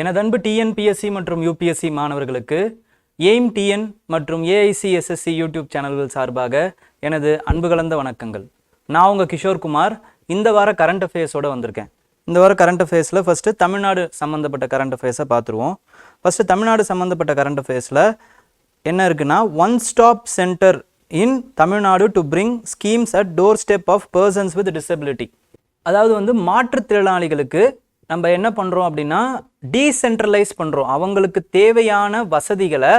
எனதன்பு TNPSC மற்றும் UPSC மாணவர்களுக்கு aim TN மற்றும் ஏஐசிஎஸ்எஸ்சி யூடியூப் சேனல்கள் சார்பாக எனது அன்பு கலந்த வணக்கங்கள். நான் உங்கள் கிஷோர் குமார். இந்த வார கரண்ட் அஃபேர்ஸோடு வந்திருக்கேன். இந்த வார கரண்ட் அஃபேர்ஸில் ஃபஸ்ட்டு தமிழ்நாடு சம்மந்தப்பட்ட கரண்ட் அஃபேர்ஸை பார்த்துருவோம். ஃபஸ்ட்டு தமிழ்நாடு சம்மந்தப்பட்ட கரண்ட் அஃபேர்ஸில் என்ன இருக்குன்னா, one stop centre in Tamil Nadu to bring schemes at doorstep of persons with disability. அதாவது வந்து மாற்றுத்திறனாளிகளுக்கு நம்ம என்ன பண்ணுறோம் அப்படின்னா, டீசென்ட்ரலைஸ் பண்ணுறோம். அவங்களுக்கு தேவையான வசதிகளை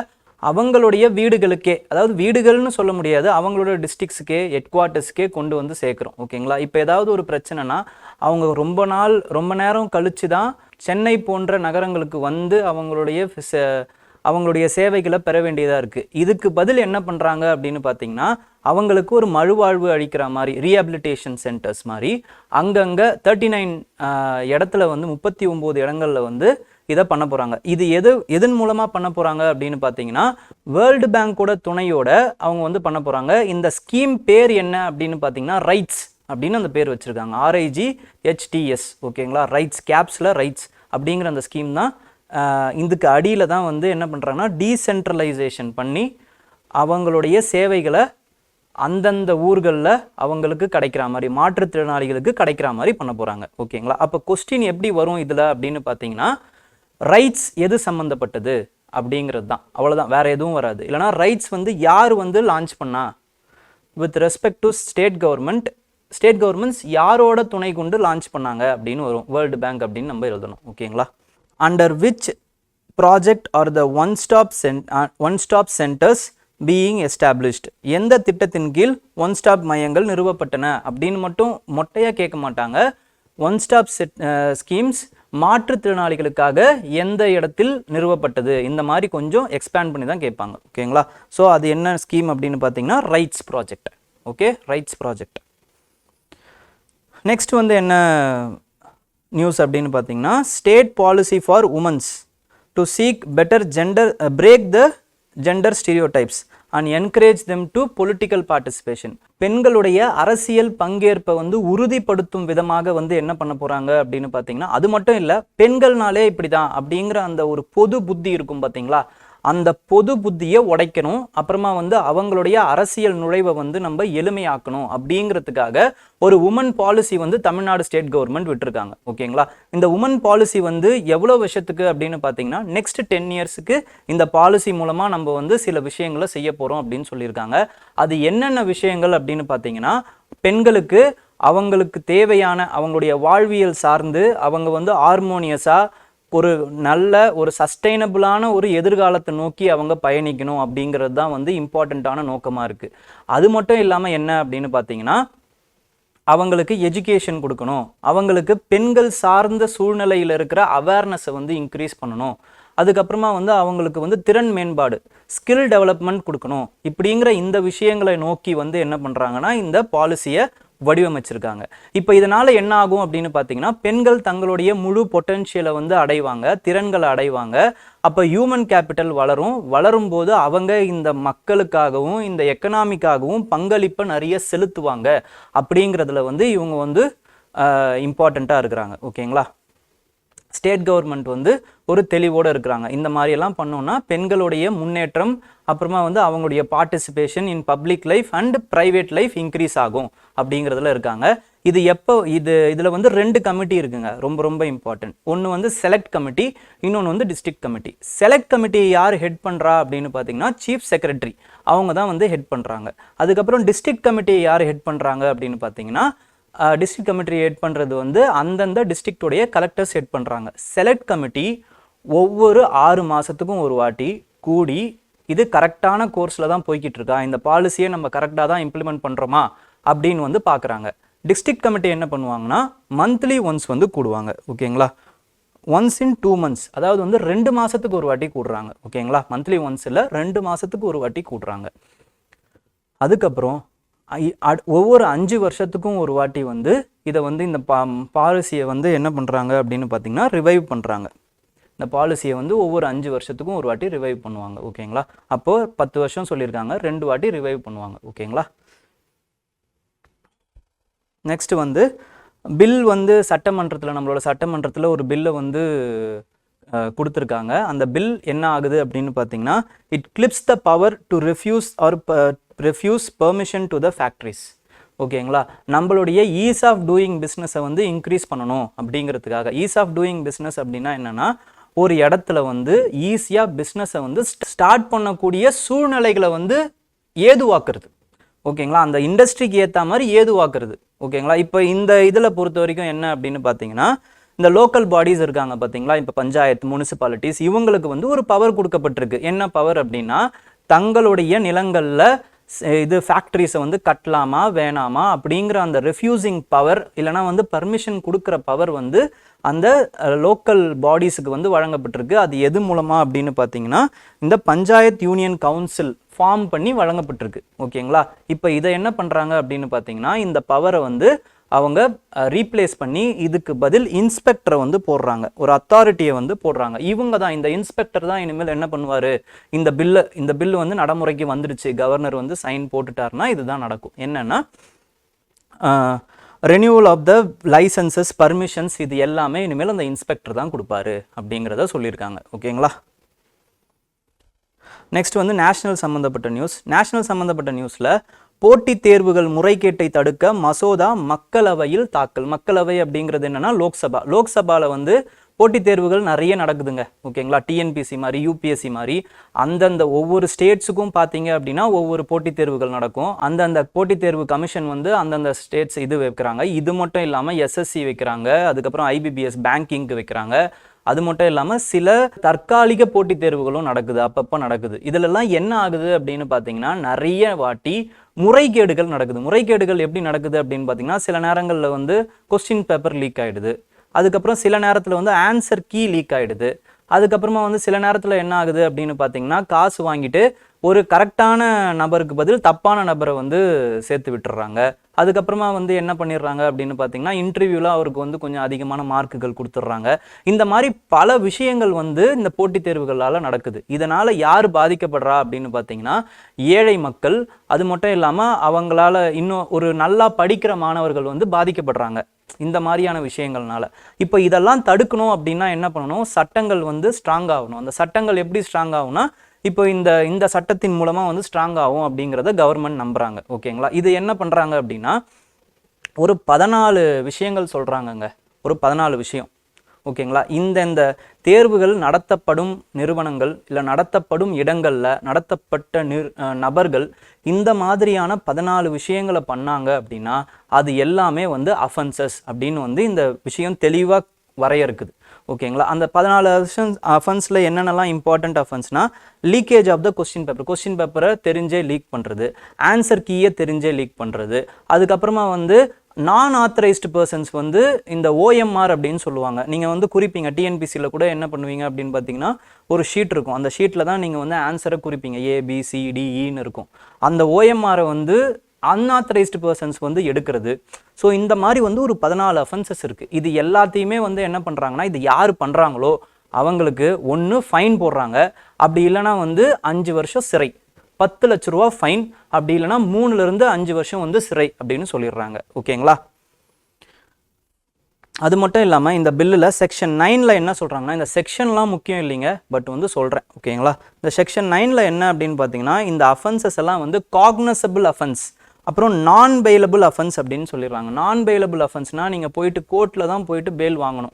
அவங்களுடைய வீடுகளுக்கே, அதாவது வீடுகள்னு சொல்ல முடியாது, அவங்களோட டிஸ்ட்ரிக்ஸுக்கே ஹெட் குவார்ட்டர்ஸ்க்கே கொண்டு வந்து சேர்க்குறோம். ஓகேங்களா? இப்போ ஏதாவது ஒரு பிரச்சனைனா அவங்க ரொம்ப நேரம் கழித்து தான் சென்னை போன்ற நகரங்களுக்கு வந்து அவங்களுடைய சேவைகளை பெற வேண்டியதாக இருக்குது. இதுக்கு பதில் என்ன பண்ணுறாங்க அப்படின்னு பார்த்தீங்கன்னா, அவங்களுக்கு ஒரு மறுவாழ்வு அளிக்கிற மாதிரி ரீஹாபிலிட்டேஷன் சென்டர்ஸ் மாதிரி அங்கங்கே 39 இடத்துல வந்து 39 இடங்களில் வந்து இதை பண்ண போகிறாங்க. இது எதன் மூலமாக பண்ண போகிறாங்க அப்படின்னு பார்த்தீங்கன்னா, வேர்ல்டு பேங்கோட துணையோட அவங்க வந்து பண்ண போகிறாங்க. இந்த ஸ்கீம் பேர் என்ன அப்படின்னு பார்த்தீங்கன்னா, ரைட்ஸ் அப்படின்னு அந்த பேர் வச்சுருக்காங்க. RIGHTS. ஓகேங்களா? ரைட்ஸ், கேப்ஸில் ரைட்ஸ் அப்படிங்கிற அந்த ஸ்கீம் தான். இதுக்கு அடியில் தான் வந்து என்ன பண்ணுறாங்கன்னா, டீசென்ட்ரலைசேஷன் பண்ணி அவங்களுடைய சேவைகளை அந்தந்த ஊர்களில் அவங்களுக்கு கிடைக்கிற மாதிரி, மாற்றுத்திறனாளிகளுக்கு கிடைக்கிற மாதிரி பண்ண போகிறாங்க. ஓகேங்களா? அப்போ கொஸ்டின் எப்படி வரும் இதில் அப்படின்னு பார்த்தீங்கன்னா, ரைட்ஸ் எது சம்மந்தப்பட்டது அப்படிங்கிறது தான். அவ்வளோதான், வேறு எதுவும் வராது. இல்லைனா ரைட்ஸ் வந்து யார் வந்து லான்ச் பண்ணா, with respect to state governments யாரோட துணை கொண்டு லான்ச் பண்ணாங்க அப்படின்னு வரும். வேர்ல்டு பேங்க் அப்படின்னு நம்ம எழுதணும். ஓகேங்களா? Under which project R the one stop centres being established. எந்த திட்டத்தின் கீழ் ஒன் ஸ்டாப் மையங்கள் நிறுவப்பட்டன அப்படின்னு மட்டும் மொட்டையாக கேட்க மாட்டாங்க. ஒன் ஸ்டாப் ஸ்கீம்ஸ் மாற்றுத்திறனாளிகளுக்காக எந்த இடத்தில் நிறுவப்பட்டது, இந்த மாதிரி கொஞ்சம் எக்ஸ்பேண்ட் பண்ணி தான் கேட்பாங்க. ஓகேங்களா? ஸோ அது என்ன ஸ்கீம் அப்படின்னு பார்த்தீங்கன்னா, rights project. Okay, rights project. Next வந்து என்ன நியூஸ் அப்படின்னு பார்த்தீங்கன்னா, state policy for womens to seek better break the gender stereotypes and encourage them to political participation. பெண்களுடைய அரசியல் பங்கேற்பை வந்து உறுதிப்படுத்தும் விதமாக வந்து என்ன பண்ண போகிறாங்க அப்படின்னு பார்த்தீங்கன்னா, அது மட்டும் இல்லை, பெண்கள்னாலே இப்படி தான் அப்படிங்கிற அந்த ஒரு பொது புத்தி இருக்கும் பார்த்தீங்களா, அந்த பொது புத்தியை உடைக்கணும். அப்புறமா வந்து அவங்களுடைய அரசியல் நுழைவை வந்து நம்ம எளிமையாக்கணும் அப்படிங்கிறதுக்காக ஒரு உமன் பாலிசி வந்து தமிழ்நாடு ஸ்டேட் கவர்மெண்ட் விட்டுருக்காங்க. ஓகேங்களா? இந்த உமன் பாலிசி வந்து எவ்வளோ வருஷத்துக்கு அப்படின்னு பார்த்தீங்கன்னா, நெக்ஸ்ட் 10 இயர்ஸுக்கு இந்த பாலிசி மூலமாக நம்ம வந்து சில விஷயங்களை செய்ய போகிறோம் அப்படின்னு சொல்லியிருக்காங்க. அது என்னென்ன விஷயங்கள் அப்படின்னு பார்த்தீங்கன்னா, பெண்களுக்கு அவங்களுக்கு தேவையான அவங்களுடைய வாழ்வியல் சார்ந்து அவங்க வந்து ஹார்மோனியஸாக ஒரு நல்ல ஒரு சஸ்டைனபிளான ஒரு எதிர்காலத்தை நோக்கி அவங்க பயணிக்கணும் அப்படிங்கிறது தான் வந்து இம்பார்ட்டண்ட்டான நோக்கமாக இருக்குது. அது மட்டும் இல்லாமல் என்ன அப்படின்னு பார்த்தீங்கன்னா, அவங்களுக்கு எஜுகேஷன் கொடுக்கணும், அவங்களுக்கு பெண்கள் சார்ந்த சூழ்நிலையில் இருக்கிற அவேர்னஸை வந்து இன்க்ரீஸ் பண்ணணும், அதுக்கப்புறமா வந்து அவங்களுக்கு வந்து திறன் மேம்பாடு, ஸ்கில் டெவலப்மெண்ட் கொடுக்கணும். இப்படிங்கிற இந்த விஷயங்களை நோக்கி வந்து என்ன பண்ணுறாங்கன்னா, இந்த பாலிசியை வடிவமைச்சிருக்காங்க. இப்போ இதனால் என்ன ஆகும் அப்படின்னு பார்த்தீங்கன்னா, பெண்கள் தங்களுடைய முழு பொட்டன்ஷியலை வந்து அடைவாங்க, திறன்களை அடைவாங்க. அப்போ ஹியூமன் கேபிட்டல் வளரும் போது அவங்க இந்த மக்களுக்காகவும் இந்த எக்கனாமிக்காகவும் பங்களிப்பை நிறைய செலுத்துவாங்க. அப்படிங்கிறதுல வந்து இவங்க வந்து இம்பார்ட்டண்ட்டாக இருக்கிறாங்க. ஓகேங்களா? ஸ்டேட் கவர்மெண்ட் வந்து ஒரு தெளிவோடு இருக்கிறாங்க. இந்த மாதிரியெல்லாம் பண்ணோன்னா பெண்களுடைய முன்னேற்றம், அப்புறமா வந்து அவங்களுடைய participation in public life and private life increase ஆகும் அப்படிங்கிறதுல இருக்காங்க. இதில் வந்து 2 கமிட்டி இருக்குங்க, ரொம்ப இம்பார்ட்டன்ட். ஒன்று வந்து செலக்ட் கமிட்டி, இன்னொன்று வந்து டிஸ்ட்ரிக்ட் கமிட்டி. செலக்ட் கமிட்டியை யார் ஹெட் பண்ணுறா அப்படின்னு பார்த்தீங்கன்னா, சீஃப் செக்ரட்டரி அவங்க தான் வந்து ஹெட் பண்ணுறாங்க. அதுக்கப்புறம் டிஸ்ட்ரிக்ட் கமிட்டியை யார் ஹெட் பண்ணுறாங்க அப்படின்னு பார்த்தீங்கன்னா, டிஸ்ட்ரிக்ட் கமிட்டி ஹெட் பண்ணுறது வந்து அந்தந்த டிஸ்ட்ரிக்டோடைய கலெக்டர்ஸ் ஹெட் பண்ணுறாங்க. செலக்ட் கமிட்டி ஒவ்வொரு 6 மாதத்துக்கும் ஒரு வாட்டி கூடி இது கரெக்டான கோர்ஸில் தான் போய்கிட்டு இருக்கா, இந்த பாலிசியை நம்ம கரெக்டாக தான் இம்ப்ளிமெண்ட் பண்ணுறோமா அப்படின்னு வந்து பார்க்குறாங்க. டிஸ்ட்ரிக்ட் கமிட்டி என்ன பண்ணுவாங்கன்னா, மந்த்லி ஒன்ஸ் வந்து கூடுவாங்க. ஓகேங்களா? ஒன்ஸ் இன் 2 months, அதாவது வந்து 2 மாதத்துக்கு ஒரு வாட்டி கூடுறாங்க. ஓகேங்களா? மந்த்லி ஒன்ஸ் இல்லை, 2 மாதத்துக்கு ஒரு வாட்டி கூடுறாங்க. அதுக்கப்புறம் ஒவ்வொரு 5 வருஷத்துக்கும் ஒரு வாட்டி வந்து இதை வந்து இந்த பாலிசியை வந்து என்ன பண்ணுறாங்க அப்படின்னு பார்த்தீங்கன்னா, ரிவைவ் பண்ணுறாங்க. இந்த பாலிசியை வந்து ஒவ்வொரு 5 வருஷத்துக்கும் ஒரு வாட்டி ரிவைவ் பண்ணுவாங்க. ஓகேங்களா? அப்போது 10 வருஷம் சொல்லியிருக்காங்க, 2 வாட்டி ரிவைவ் பண்ணுவாங்க. ஓகேங்களா? நெக்ஸ்ட் வந்து பில் வந்து சட்டமன்றத்தில், நம்மளோட சட்டமன்றத்தில் ஒரு பில்லை வந்து கொடுத்துருக்காங்க. அந்த பில் என்ன ஆகுது அப்படின்னு பார்த்தீங்கன்னா, it clips the power to refuse permission to the factories. ஓகேங்களா, நம்மளுடைய ஈஸ் ஆஃப் டூயிங் பிஸ்னஸை வந்து இன்க்ரீஸ் பண்ணணும் அப்படிங்கிறதுக்காக. ஈஸ் ஆஃப் டூயிங் பிஸ்னஸ் அப்படின்னா என்னென்னா, ஒரு இடத்துல வந்து ஈஸியாக பிஸ்னஸை வந்து ஸ்டார்ட் பண்ணக்கூடிய சூழ்நிலைகளை வந்து ஏதுவாக்குறது. ஓகேங்களா, அந்த இண்டஸ்ட்ரிக்கு ஏற்ற மாதிரி ஏதுவாக்குறது. ஓகேங்களா, இப்போ இந்த இதில் பொறுத்த வரைக்கும் என்ன அப்படின்னு பார்த்தீங்கன்னா, இந்த லோக்கல் பாடிஸ் இருக்காங்க பார்த்தீங்களா, இப்போ பஞ்சாயத்து, முனிசிபாலிட்டிஸ், இவங்களுக்கு வந்து ஒரு பவர் கொடுக்கப்பட்டிருக்கு. என்ன பவர் அப்படின்னா, தங்களுடைய நிலங்களில் இது ஃபேக்ட்ரிஸை வந்து கட்டலாமா வேணாமா அப்படிங்கிற அந்த ரெஃப்யூசிங் பவர், இல்லைனா வந்து பர்மிஷன் கொடுக்குற பவர் வந்து அந்த லோக்கல் பாடிஸுக்கு வந்து வழங்கப்பட்டிருக்கு. அது எது மூலமாக அப்படின்னு பார்த்தீங்கன்னா, இந்த பஞ்சாயத்து யூனியன் கவுன்சில் ஃபார்ம் பண்ணி வழங்கப்பட்டிருக்கு. ஓகேங்களா, இப்போ இதை என்ன பண்ணுறாங்க அப்படின்னு பார்த்தீங்கன்னா, இந்த பவரை வந்து அவங்க ரீப்ளேஸ் பண்ணி இதுக்கு பதில் இன்ஸ்பெக்டரை வந்து போடுறாங்க, ஒரு அத்தாரிட்டியை வந்து போடுறாங்க. இவங்க தான், இந்த இன்ஸ்பெக்டர் தான் இனிமேல் என்ன பண்ணுவார், இந்த பில்லு வந்து நடைமுறைக்கு வந்துடுச்சு, கவர்னர் வந்து சைன் போட்டுட்டாருன்னா இதுதான் நடக்கும். என்னென்னா, renewal of the licences, permissions, இது எல்லாமே இனிமேல் அந்த இன்ஸ்பெக்டர் தான் கொடுப்பாரு அப்படிங்கிறத சொல்லியிருக்காங்க. ஓகேங்களா, நெக்ஸ்ட் வந்து நேஷனல் சம்மந்தப்பட்ட நியூஸ். நேஷனல் சம்மந்தப்பட்ட நியூஸில் போட்டித் தேர்வுகள் முறைகேட்டை தடுக்க மசோதா மக்களவையில் தாக்கல். மக்களவை அப்படிங்கிறது என்னன்னா லோக்சபா. லோக்சபாவில் வந்து போட்டித் தேர்வுகள் நிறைய நடக்குதுங்க. ஓகேங்களா, டிஎன்பிசி மாதிரி, யூபிஎஸ்சி மாதிரி அந்தந்த ஒவ்வொரு ஸ்டேட்ஸுக்கும் பார்த்தீங்க அப்படின்னா ஒவ்வொரு போட்டித் தேர்வுகள் நடக்கும். அந்தந்த போட்டித் தேர்வு கமிஷன் வந்து அந்தந்த ஸ்டேட்ஸ் இது வைக்கிறாங்க. இது மட்டும் இல்லாமல் எஸ்எஸ்சி வைக்கிறாங்க, அதுக்கப்புறம் ஐபிபிஎஸ் பேங்கிங்க்கு வைக்கிறாங்க. அது மட்டும் இல்லாமல் சில தற்காலிக போட்டித் தேர்வுகளும் நடக்குது, அப்பப்போ நடக்குது. இதிலெல்லாம் என்ன ஆகுது அப்படின்னு பார்த்தீங்கன்னா, நிறைய வாட்டி முறைகேடுகள் நடக்குது. முறைகேடுகள் எப்படி நடக்குது அப்படின்னு பார்த்தீங்கன்னா, சில நேரங்களில் வந்து கொஸ்டின் பேப்பர் லீக் ஆகிடுது, அதுக்கப்புறம் சில நேரத்தில் வந்து ஆன்சர் கீ லீக் ஆகிடுது, அதுக்கப்புறமா வந்து சில நேரத்தில் என்ன ஆகுது அப்படின்னு பார்த்தீங்கன்னா, காசு வாங்கிட்டு ஒரு கரெக்டான நபருக்கு பதில் தப்பான நபரை வந்து சேர்த்து விட்டுறாங்க. அதுக்கப்புறமா வந்து என்ன பண்ணிடுறாங்க அப்படின்னு பார்த்தீங்கன்னா, இன்டர்வியூவில் அவருக்கு வந்து கொஞ்சம் அதிகமான மார்க்குகள் கொடுத்துட்றாங்க. இந்த மாதிரி பல விஷயங்கள் வந்து இந்த போட்டித் தேர்வுகளால் நடக்குது. இதனால் யார் பாதிக்கப்படுறா அப்படின்னு பார்த்தீங்கன்னா, ஏழை மக்கள். அது மட்டும் இல்லாமல் அவங்களால இன்னும் ஒரு நல்லா படிக்கிற மாணவர்கள் வந்து பாதிக்கப்படுறாங்க இந்த மாதிரியான விஷயங்கள்னால. இப்போ இதெல்லாம் தடுக்கணும் அப்படின்னா என்ன பண்ணணும், சட்டங்கள் வந்து ஸ்ட்ராங் ஆகணும். அந்த சட்டங்கள் எப்படி ஸ்ட்ராங் ஆகும்னா, இப்போ இந்த சட்டத்தின் மூலமாக வந்து ஸ்ட்ராங் ஆகும் அப்படிங்கிறத கவர்மெண்ட் நம்புகிறாங்க. ஓகேங்களா, இது என்ன பண்ணுறாங்க அப்படின்னா, ஒரு 14 விஷயங்கள் சொல்கிறாங்கங்க, ஒரு 14 விஷயம். ஓகேங்களா, இந்த தேர்வுகள் நடத்தப்படும் நிறுவனங்கள் இல்லை நடத்தப்படும் இடங்களில் நடத்தப்பட்ட நபர்கள் இந்த மாதிரியான 14 விஷயங்களை பண்ணாங்க அப்படின்னா அது எல்லாமே வந்து அஃபென்சஸ் அப்படின்னு வந்து இந்த விஷயம் தெளிவாக வரையறுக்குது. ஓகேங்களா, அந்த 14 அஃபென்ஸில் என்னென்னலாம் இம்பார்ட்டன்ட் அஃபென்ஸ்னால், லீக்கேஜ் ஆஃப் த கொஸ்டின் பேப்பரை தெரிஞ்சே லீக் பண்ணுறது, ஆன்சர் கீயை தெரிஞ்சே லீக் பண்ணுறது, அதுக்கப்புறமா வந்து நான் ஆத்தரைஸ்டு பர்சன்ஸ் வந்து இந்த ஓஎம்ஆர் அப்படின்னு சொல்லுவாங்க. நீங்கள் வந்து குறிப்பீங்க, டிஎன்பிசியில் கூட என்ன பண்ணுவீங்க அப்படின்னு பார்த்தீங்கன்னா, ஒரு ஷீட் இருக்கும், அந்த ஷீட்டில் தான் நீங்கள் வந்து ஆன்சரை குறிப்பீங்க, ஏபிசிடிஇன்னு இருக்கும். அந்த ஓஎம்ஆரை வந்து அன்ஆத்தரைஸ்டு பர்சன்ஸ் வந்து எடுக்கிறது. ஸோ இந்த மாதிரி வந்து ஒரு 14 அஃபென்சஸ் இருக்குது. இது எல்லாத்தையுமே வந்து என்ன பண்ணுறாங்கன்னா, இது யார் பண்ணுறாங்களோ அவங்களுக்கு ஒன்று ஃபைன் போடுறாங்க, அப்படி இல்லைனா வந்து 5 வருஷம் சிறை, 10 லட்ச ரூபா ஃபைன், அப்படி இல்லைனா 3லேருந்து 5 வருஷம் வந்து சிறை அப்படின்னு சொல்லிடுறாங்க. ஓகேங்களா, அது மட்டும் இல்லாமல் இந்த பில்லில் செக்ஷன் 9ல் என்ன சொல்கிறாங்கன்னா, இந்த செக்ஷன்லாம் முக்கியம் இல்லைங்க, பட் வந்து சொல்கிறேன். ஓகேங்களா, இந்த செக்ஷன் 9ல் என்ன அப்படின்னு பார்த்தீங்கன்னா, இந்த அஃபென்சஸ் எல்லாம் வந்து காக்னசபிள் அஃபென்ஸ், அப்புறம் நான் பெயிலபிள் அஃபென்ஸ் அப்படின்னு சொல்லிடுறாங்க. நான் பெயிலபிள் அஃபென்ஸ்னால் நீங்கள் போயிட்டு கோர்ட்டில் தான் போயிட்டு பெயில் வாங்கணும்.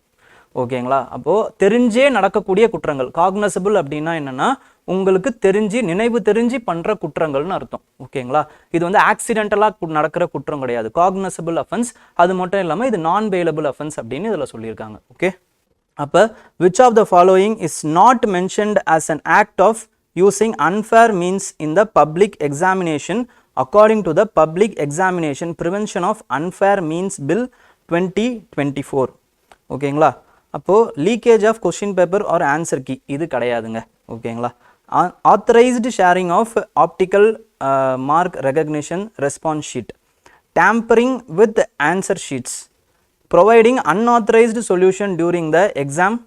ஓகேங்களா, அப்போது தெரிஞ்சே நடக்கக்கூடிய குற்றங்கள். காக்னசபிள் அப்படின்னா என்னென்னா, உங்களுக்கு நினைவு தெரிஞ்சு பண்ணுற குற்றங்கள்னு அர்த்தம். ஓகேங்களா, இது வந்து ஆக்சிடென்டலாக நடக்கிற குற்றம் கிடையாது, காக்னசபிள் அஃபென்ஸ். அது மட்டும் இல்லாமல் இது நான் பெயிலபிள் அஃபென்ஸ் அப்படின்னு இதில் சொல்லியிருக்காங்க. ஓகே, அப்போ which of the following is not mentioned as an act of using unfair means in the public examination according to the Public Examination Prevention of Unfair Means Bill 2024. ஓகேங்களா, அப்போது leakage of question paper or answer key இது கிடையாதுங்க. ஓகேங்களா, authorised sharing of optical mark recognition response sheet, tampering with answer sheets, providing unauthorised solution during the exam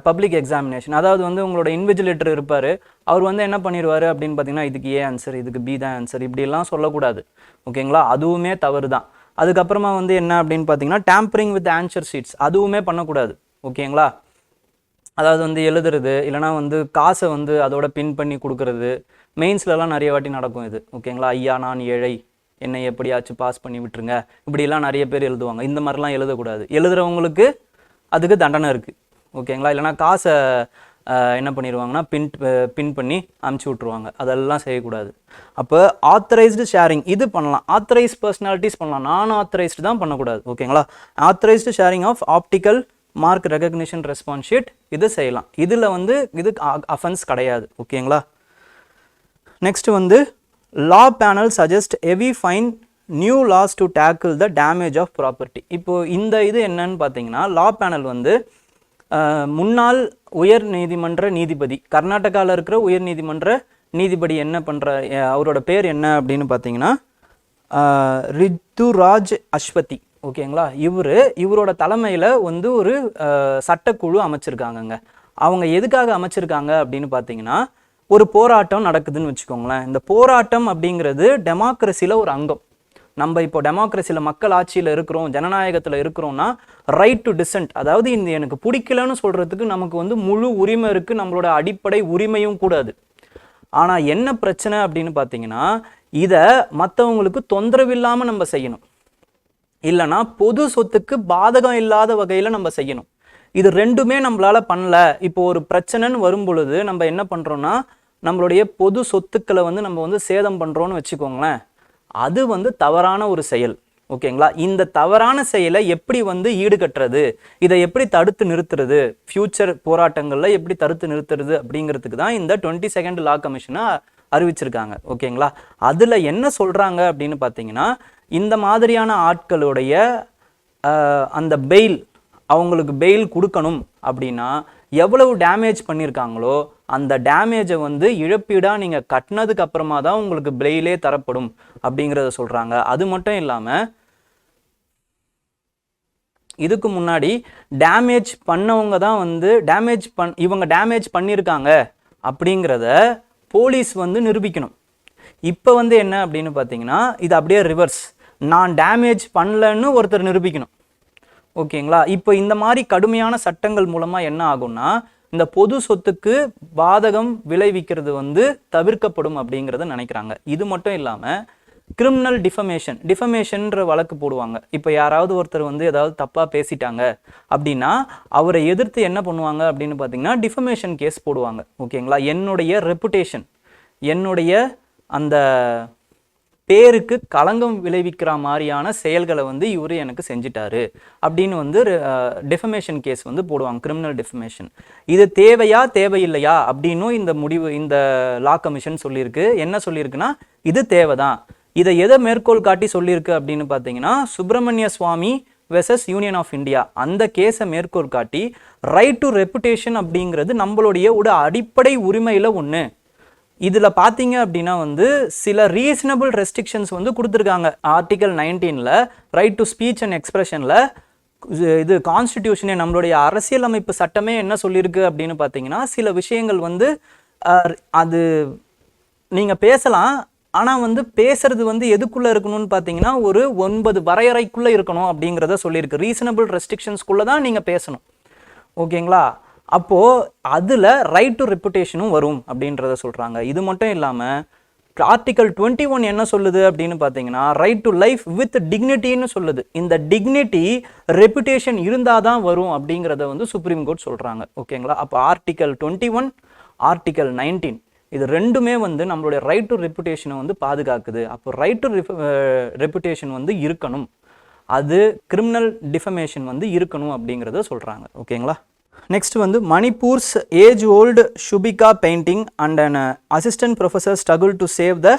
public examination. அதாவது வந்து உங்களோட invigilator இருப்பார், அவர் வந்து என்ன பண்ணிடுவார் அப்படின்னு பார்த்தீங்கன்னா, இதுக்கு ஏ ஆன்சர், இதுக்கு பி தான் ஆன்சர், இப்படிலாம் சொல்லக்கூடாது. ஓகேங்களா, அதுவுமே தவறு தான். அதுக்கப்புறமா வந்து என்ன அப்படின்னு பார்த்தீங்கன்னா, டேம்பரிங் வித் ஆன்சர் ஷீட்ஸ் அதுவுமே பண்ணக்கூடாது. ஓகேங்களா, அதாவது வந்து எழுதுறது, இல்லைனா வந்து காசை வந்து அதோட பின் பண்ணி கொடுக்கறது. மெயின்ஸ்லலாம் நிறைய வாட்டி நடக்கும் இது. ஓகேங்களா? ஐயா நான் ஏழை, என்னை எப்படியாச்சும் பாஸ் பண்ணி விட்டுருங்க, இப்படிலாம் நிறைய பேர் எழுதுவாங்க. இந்த மாதிரிலாம் எழுதக்கூடாது. எழுதுறவங்களுக்கு அதுக்கு தண்டனை இருக்குது. ஓகேங்களா? இல்லைனா காசை என்ன பண்ணிடுவாங்கன்னா பின் பண்ணி அமுச்சு விட்ருவாங்க. அதெல்லாம் செய்யக்கூடாது. அப்போ ஆத்தரைஸ்டு ஷேரிங் இது பண்ணலாம். ஆத்தரைஸ்ட் பர்சனாலிட்டிஸ் பண்ணலாம், நான் ஆத்தரைஸ்டு தான் பண்ணக்கூடாது. ஓகேங்களா? Authorised sharing of optical mark recognition response sheet இது செய்யலாம். இதில் வந்து இது அஃபென்ஸ் கிடையாது. ஓகேங்களா? நெக்ஸ்ட் வந்து law panel suggest heavy fine new laws to tackle the damage of property. இப்போது இந்த இது என்னன்னு பார்த்தீங்கன்னா, லா பேனல் வந்து முன்னாள் உயர் நீதிமன்ற நீதிபதி, கர்நாடகாவில் இருக்கிற உயர் நீதிமன்ற நீதிபதி என்ன பண்ணுற, அவரோட பேர் என்ன அப்படின்னு பார்த்தீங்கன்னா ரித்துராஜ் அஸ்வதி. ஓகேங்களா? இவரோட தலைமையில் வந்து ஒரு சட்டக்குழு அமைச்சிருக்காங்கங்க. அவங்க எதுக்காக அமைச்சிருக்காங்க அப்படின்னு பார்த்தீங்கன்னா, ஒரு போராட்டம் நடக்குதுன்னு வச்சுக்கோங்களேன். இந்த போராட்டம் அப்படிங்கிறது டெமோக்ரஸியில் ஒரு அங்கம். நம்ம இப்போ டெமோக்ரஸியில் மக்கள் ஆட்சியில் இருக்கிறோம், ஜனநாயகத்தில் இருக்கிறோம்னா ரைட் டு டிசென்ட், அதாவது இந்த எனக்கு பிடிக்கலன்னு சொல்கிறதுக்கு நமக்கு வந்து முழு உரிமை இருக்குது, நம்மளோட அடிப்படை உரிமையும் கூடாது. ஆனால் என்ன பிரச்சனை அப்படின்னு பார்த்தீங்கன்னா, இதை மற்றவங்களுக்கு தொந்தரவு இல்லாமல் நம்ம செய்யணும், இல்லைனா பொது சொத்துக்கு பாதகம் இல்லாத வகையில் நம்ம செய்யணும். இது ரெண்டுமே நம்மளால பண்ணல. இப்போ ஒரு பிரச்சனைன்னு வரும் பொழுது நம்ம என்ன பண்ணுறோன்னா, நம்மளுடைய பொது சொத்துக்களை வந்து நம்ம வந்து சேதம் பண்ணுறோன்னு வச்சுக்கோங்களேன். அது வந்து தவறான ஒரு செயல். ஓகேங்களா? இந்த தவறான செயலை எப்படி வந்து ஈடுகட்டுறது, இதை எப்படி தடுத்து நிறுத்துறது, ஃபியூச்சர் போராட்டங்களில் எப்படி தடுத்து நிறுத்துறது அப்படிங்கிறதுக்கு தான் இந்த 22nd லா கமிஷனை அறிவிச்சிருக்காங்க. ஓகேங்களா? அதில் என்ன சொல்கிறாங்க அப்படின்னு பார்த்தீங்கன்னா, இந்த மாதிரியான ஆட்களுடைய அந்த பெயில், அவங்களுக்கு பெயில் கொடுக்கணும் அப்படின்னா எவ்வளவு டேமேஜ் பண்ணியிருக்காங்களோ அந்த டேமேஜை வந்து இழப்பீடாக நீங்கள் கட்டினதுக்கு அப்புறமா தான் உங்களுக்கு பெயிலே தரப்படும் அப்படிங்கிறத சொல்கிறாங்க. அது மட்டும் இல்லாமல் இதுக்கு முன்னாடி டேமேஜ் பண்ணவங்க தான் வந்து இவங்க டேமேஜ் பண்ணியிருக்காங்க அப்படிங்கிறத போலீஸ் வந்து நிரூபிக்கணும். இப்போ வந்து என்ன அப்படின்னு பார்த்தீங்கன்னா, இது அப்படியே ரிவர்ஸ், நான் டேமேஜ் பண்ணலன்னு ஒருத்தர் நிரூபிக்கணும். ஓகேங்களா? இப்போ இந்த மாதிரி கடுமையான சட்டங்கள் மூலமாக என்ன ஆகும்னா, இந்த பொது சொத்துக்கு பாதகம் விளைவிக்கிறது வந்து தவிர்க்கப்படும் அப்படிங்கிறத நினைக்கிறாங்க. இது மட்டும் இல்லாமல் கிரிமினல் டிஃபமேஷன்ற வழக்கு போடுவாங்க. இப்போ யாராவது ஒருத்தர் வந்து ஏதாவது தப்பாக பேசிட்டாங்க அப்படின்னா அவரை எதிர்த்து என்ன பண்ணுவாங்க அப்படின்னு பார்த்தீங்கன்னா, டிஃபமேஷன் கேஸ் போடுவாங்க. ஓகேங்களா? என்னுடைய ரெப்புடேஷன், என்னுடைய அந்த பேருக்கு களங்கம் விளைவிக்கிற மாதிரியான செயல்களை வந்து இவர் எனக்கு செஞ்சிட்டாரு அப்படின்னு வந்து டிஃபமேஷன் கேஸ் வந்து போடுவாங்க, கிரிமினல் டிஃபமேஷன். இது தேவையா தேவையில்லையா அப்படின்னும் இந்த லா கமிஷன் சொல்லியிருக்கு. என்ன சொல்லியிருக்குன்னா, இது தேவைதான். இதை எதை மேற்கோள் காட்டி சொல்லியிருக்கு அப்படின்னு பார்த்தீங்கன்னா, சுப்பிரமணிய சுவாமி வெர்சஸ் யூனியன் ஆஃப் இந்தியா அந்த கேஸை மேற்கோள் காட்டி ரைட் டு ரெப்புடேஷன் அப்படிங்கிறது நம்மளுடைய ஒரு அடிப்படை உரிமையில் ஒன்று. இதில் பார்த்தீங்க அப்படின்னா வந்து சில ரீசனபிள் ரெஸ்ட்ரிக்ஷன்ஸ் வந்து கொடுத்துருக்காங்க. ஆர்டிகல் 19ல் ரைட் டு ஸ்பீச் அண்ட் எக்ஸ்பிரஷனில் இது கான்ஸ்டிடியூஷனே, நம்மளுடைய அரசியலமைப்பு சட்டமே என்ன சொல்லியிருக்கு அப்படின்னு பார்த்தீங்கன்னா, சில விஷயங்கள் வந்து அது நீங்கள் பேசலாம், ஆனால் வந்து பேசுறது வந்து எதுக்குள்ளே இருக்கணும்னு பார்த்தீங்கன்னா ஒரு 9 வரையறைக்குள்ளே இருக்கணும் அப்படிங்கிறத சொல்லியிருக்கு. ரீசனபிள் ரெஸ்ட்ரிக்ஷன்ஸ்குள்ளே தான் நீங்கள் பேசணும். ஓகேங்களா? அப்போது அதில் ரைட் டு ரெப்புடேஷனும் வரும் அப்படின்றத சொல்கிறாங்க. இது மட்டும் இல்லாமல் ஆர்டிகல் 21 என்ன சொல்லுது அப்படின்னு பார்த்தீங்கன்னா, ரைட் டு லைஃப் வித் டிக்னிட்டின்னு சொல்லுது. இந்த டிக்னிட்டி ரெப்புடேஷன் இருந்தால் தான் வரும் அப்படிங்கிறத வந்து சுப்ரீம் கோர்ட் சொல்கிறாங்க. ஓகேங்களா? அப்போ ஆர்டிகல் 21, ஆர்டிகல் 19 இது ரெண்டுமே வந்து நம்மளுடைய ரைட் டு ரெப்புடேஷனை வந்து பாதுகாக்குது. அப்போ ரைட் டு ரெப்புடேஷன் வந்து இருக்கணும், அது கிரிமினல் டிஃபமேஷன் வந்து இருக்கணும் அப்படிங்கிறத சொல்கிறாங்க. ஓகேங்களா? நெக்ஸ்ட் வந்து Manipur's age old Subika painting and an assistant professor struggle to save the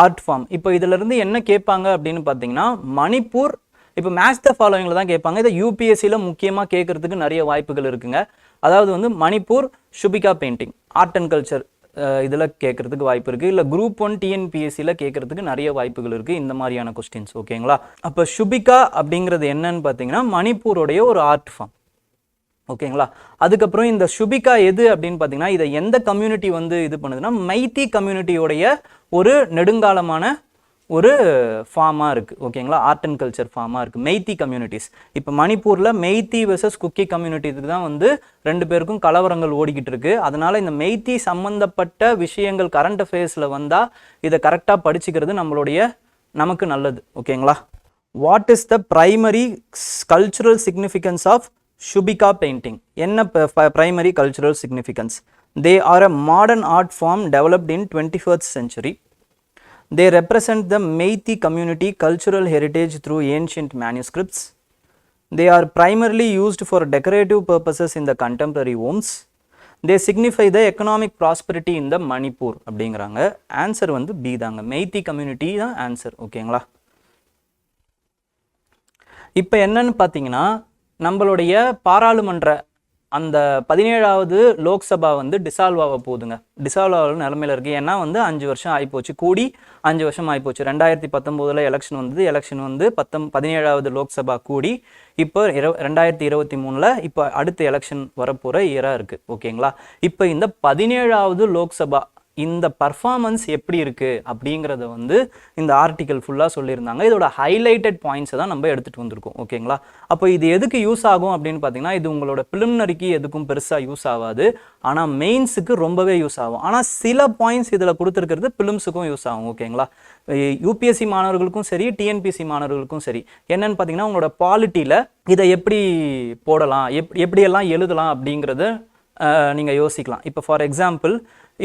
art form. இப்போ இதிலிருந்து என்ன கேட்பாங்க அப்படின்னு பார்த்தீங்கன்னா, மணிப்பூர் இப்போ மேட்ச் த ஃபாலோவிங்கில் தான் கேட்பாங்க. இதை யூபிஎஸ்சியில் முக்கியமாக கேட்குறதுக்கு நிறைய வாய்ப்புகள் இருக்குங்க. அதாவது வந்து Manipur Subika painting art and culture இதில் கேட்குறதுக்கு வாய்ப்பு இருக்குது. இல்லை குரூப் 1 டிஎன்பிஎஸ்சியில் கேட்குறதுக்கு நிறைய வாய்ப்புகள் இருக்குது இந்த மாதிரியான கொஸ்டின்ஸ். ஓகேங்களா? அப்போ ஷுபிகா அப்படிங்கிறது என்னன்னு பார்த்தீங்கன்னா, மணிப்பூருடைய ஒரு ஆர்ட் ஃபார்ம். ஓகேங்களா? அதுக்கப்புறம் இந்த ஷுபிகா எது அப்படின்னு பார்த்தீங்கன்னா, இதை எந்த கம்யூனிட்டி வந்து இது பண்ணுதுன்னா, மைத்தி கம்யூனிட்டியோடைய ஒரு நெடுங்காலமான ஒரு ஃபார்மாக இருக்குது. ஓகேங்களா, ஆர்ட் அண்ட் கல்ச்சர் ஃபார்மாக இருக்குது. மெய்த்தி கம்யூனிட்டிஸ், இப்போ மணிப்பூரில் மெய்த்தி வெர்சஸ் குக்கி கம்யூனிட்டிக்கு தான் வந்து 2 பேருக்கும் கலவரங்கள் ஓடிக்கிட்டு இருக்கு. அதனால இந்த மெய்த்தி சம்மந்தப்பட்ட விஷயங்கள் கரண்ட் அஃபேர்ஸில் வந்தால் இதை கரெக்டாக படிச்சுக்கிறது நமக்கு நல்லது. ஓகேங்களா. What is the primary cultural significance of Subika painting? என்ன primary cultural significance? They are a modern art form developed in 21st century. They represent the Meithei community cultural heritage through ancient manuscripts. They are primarily used for decorative purposes in the contemporary homes. They signify the economic prosperity in the Manipur. அப்படிங்கிறாங்க. Answer வந்து B தாங்க, Meitei community தான் answer. ஓகேங்களா. இப்போ என்னன்னு பார்த்தீங்கன்னா, நம்மளுடைய பாராளுமன்ற அந்த 17வது லோக்சபா வந்து டிசால்வ் ஆக போகுதுங்க. டிசால்வ் ஆகிற நிலமையில இருக்குது. ஏன்னா வந்து 5 வருஷம் ஆகிப்போச்சு, கூடி 5 வருஷம் ஆகிப்போச்சு. 2019 எலெக்ஷன் வந்தது. எலெக்ஷன் வந்து 17வது லோக்சபா கூடி இப்போ 2023 இப்போ அடுத்த எலெக்ஷன் வரப்போகிற இயராக இருக்குது. ஓகேங்களா. இப்போ இந்த 17வது லோக்சபா இந்த பர்ஃபார்மன்ஸ் எப்படி இருக்குது அப்படிங்கிறத வந்து இந்த ஆர்டிக்கல் ஃபுல்லாக சொல்லியிருந்தாங்க. இதோட ஹைலைட்டட் பாயிண்ட்ஸை தான் நம்ம எடுத்துகிட்டு வந்திருக்கோம். ஓகேங்களா. அப்போ இது எதுக்கு யூஸ் ஆகும் அப்படின்னு பார்த்தீங்கன்னா, இது உங்களோட பிலிமினரிக்கு எதுக்கும் பெருசாக யூஸ் ஆகாது, ஆனால் மெயின்ஸுக்கு ரொம்பவே யூஸ் ஆகும். ஆனால் சில பாயிண்ட்ஸ் இதில் கொடுத்துருக்கிறது பிலிம்ஸுக்கும் யூஸ் ஆகும். ஓகேங்களா. யூபிஎஸ்சி மாணவர்களுக்கும் சரி, டிஎன்பிஎஸ்சி மாணவர்களுக்கும் சரி. என்னன்னு பார்த்தீங்கன்னா, உங்களோட பாலிட்டியில் இதை எப்படி போடலாம், எப்படியெல்லாம் எழுதலாம் அப்படிங்கிறத நீங்கள் யோசிக்கலாம். இப்போ ஃபார் எக்ஸாம்பிள்,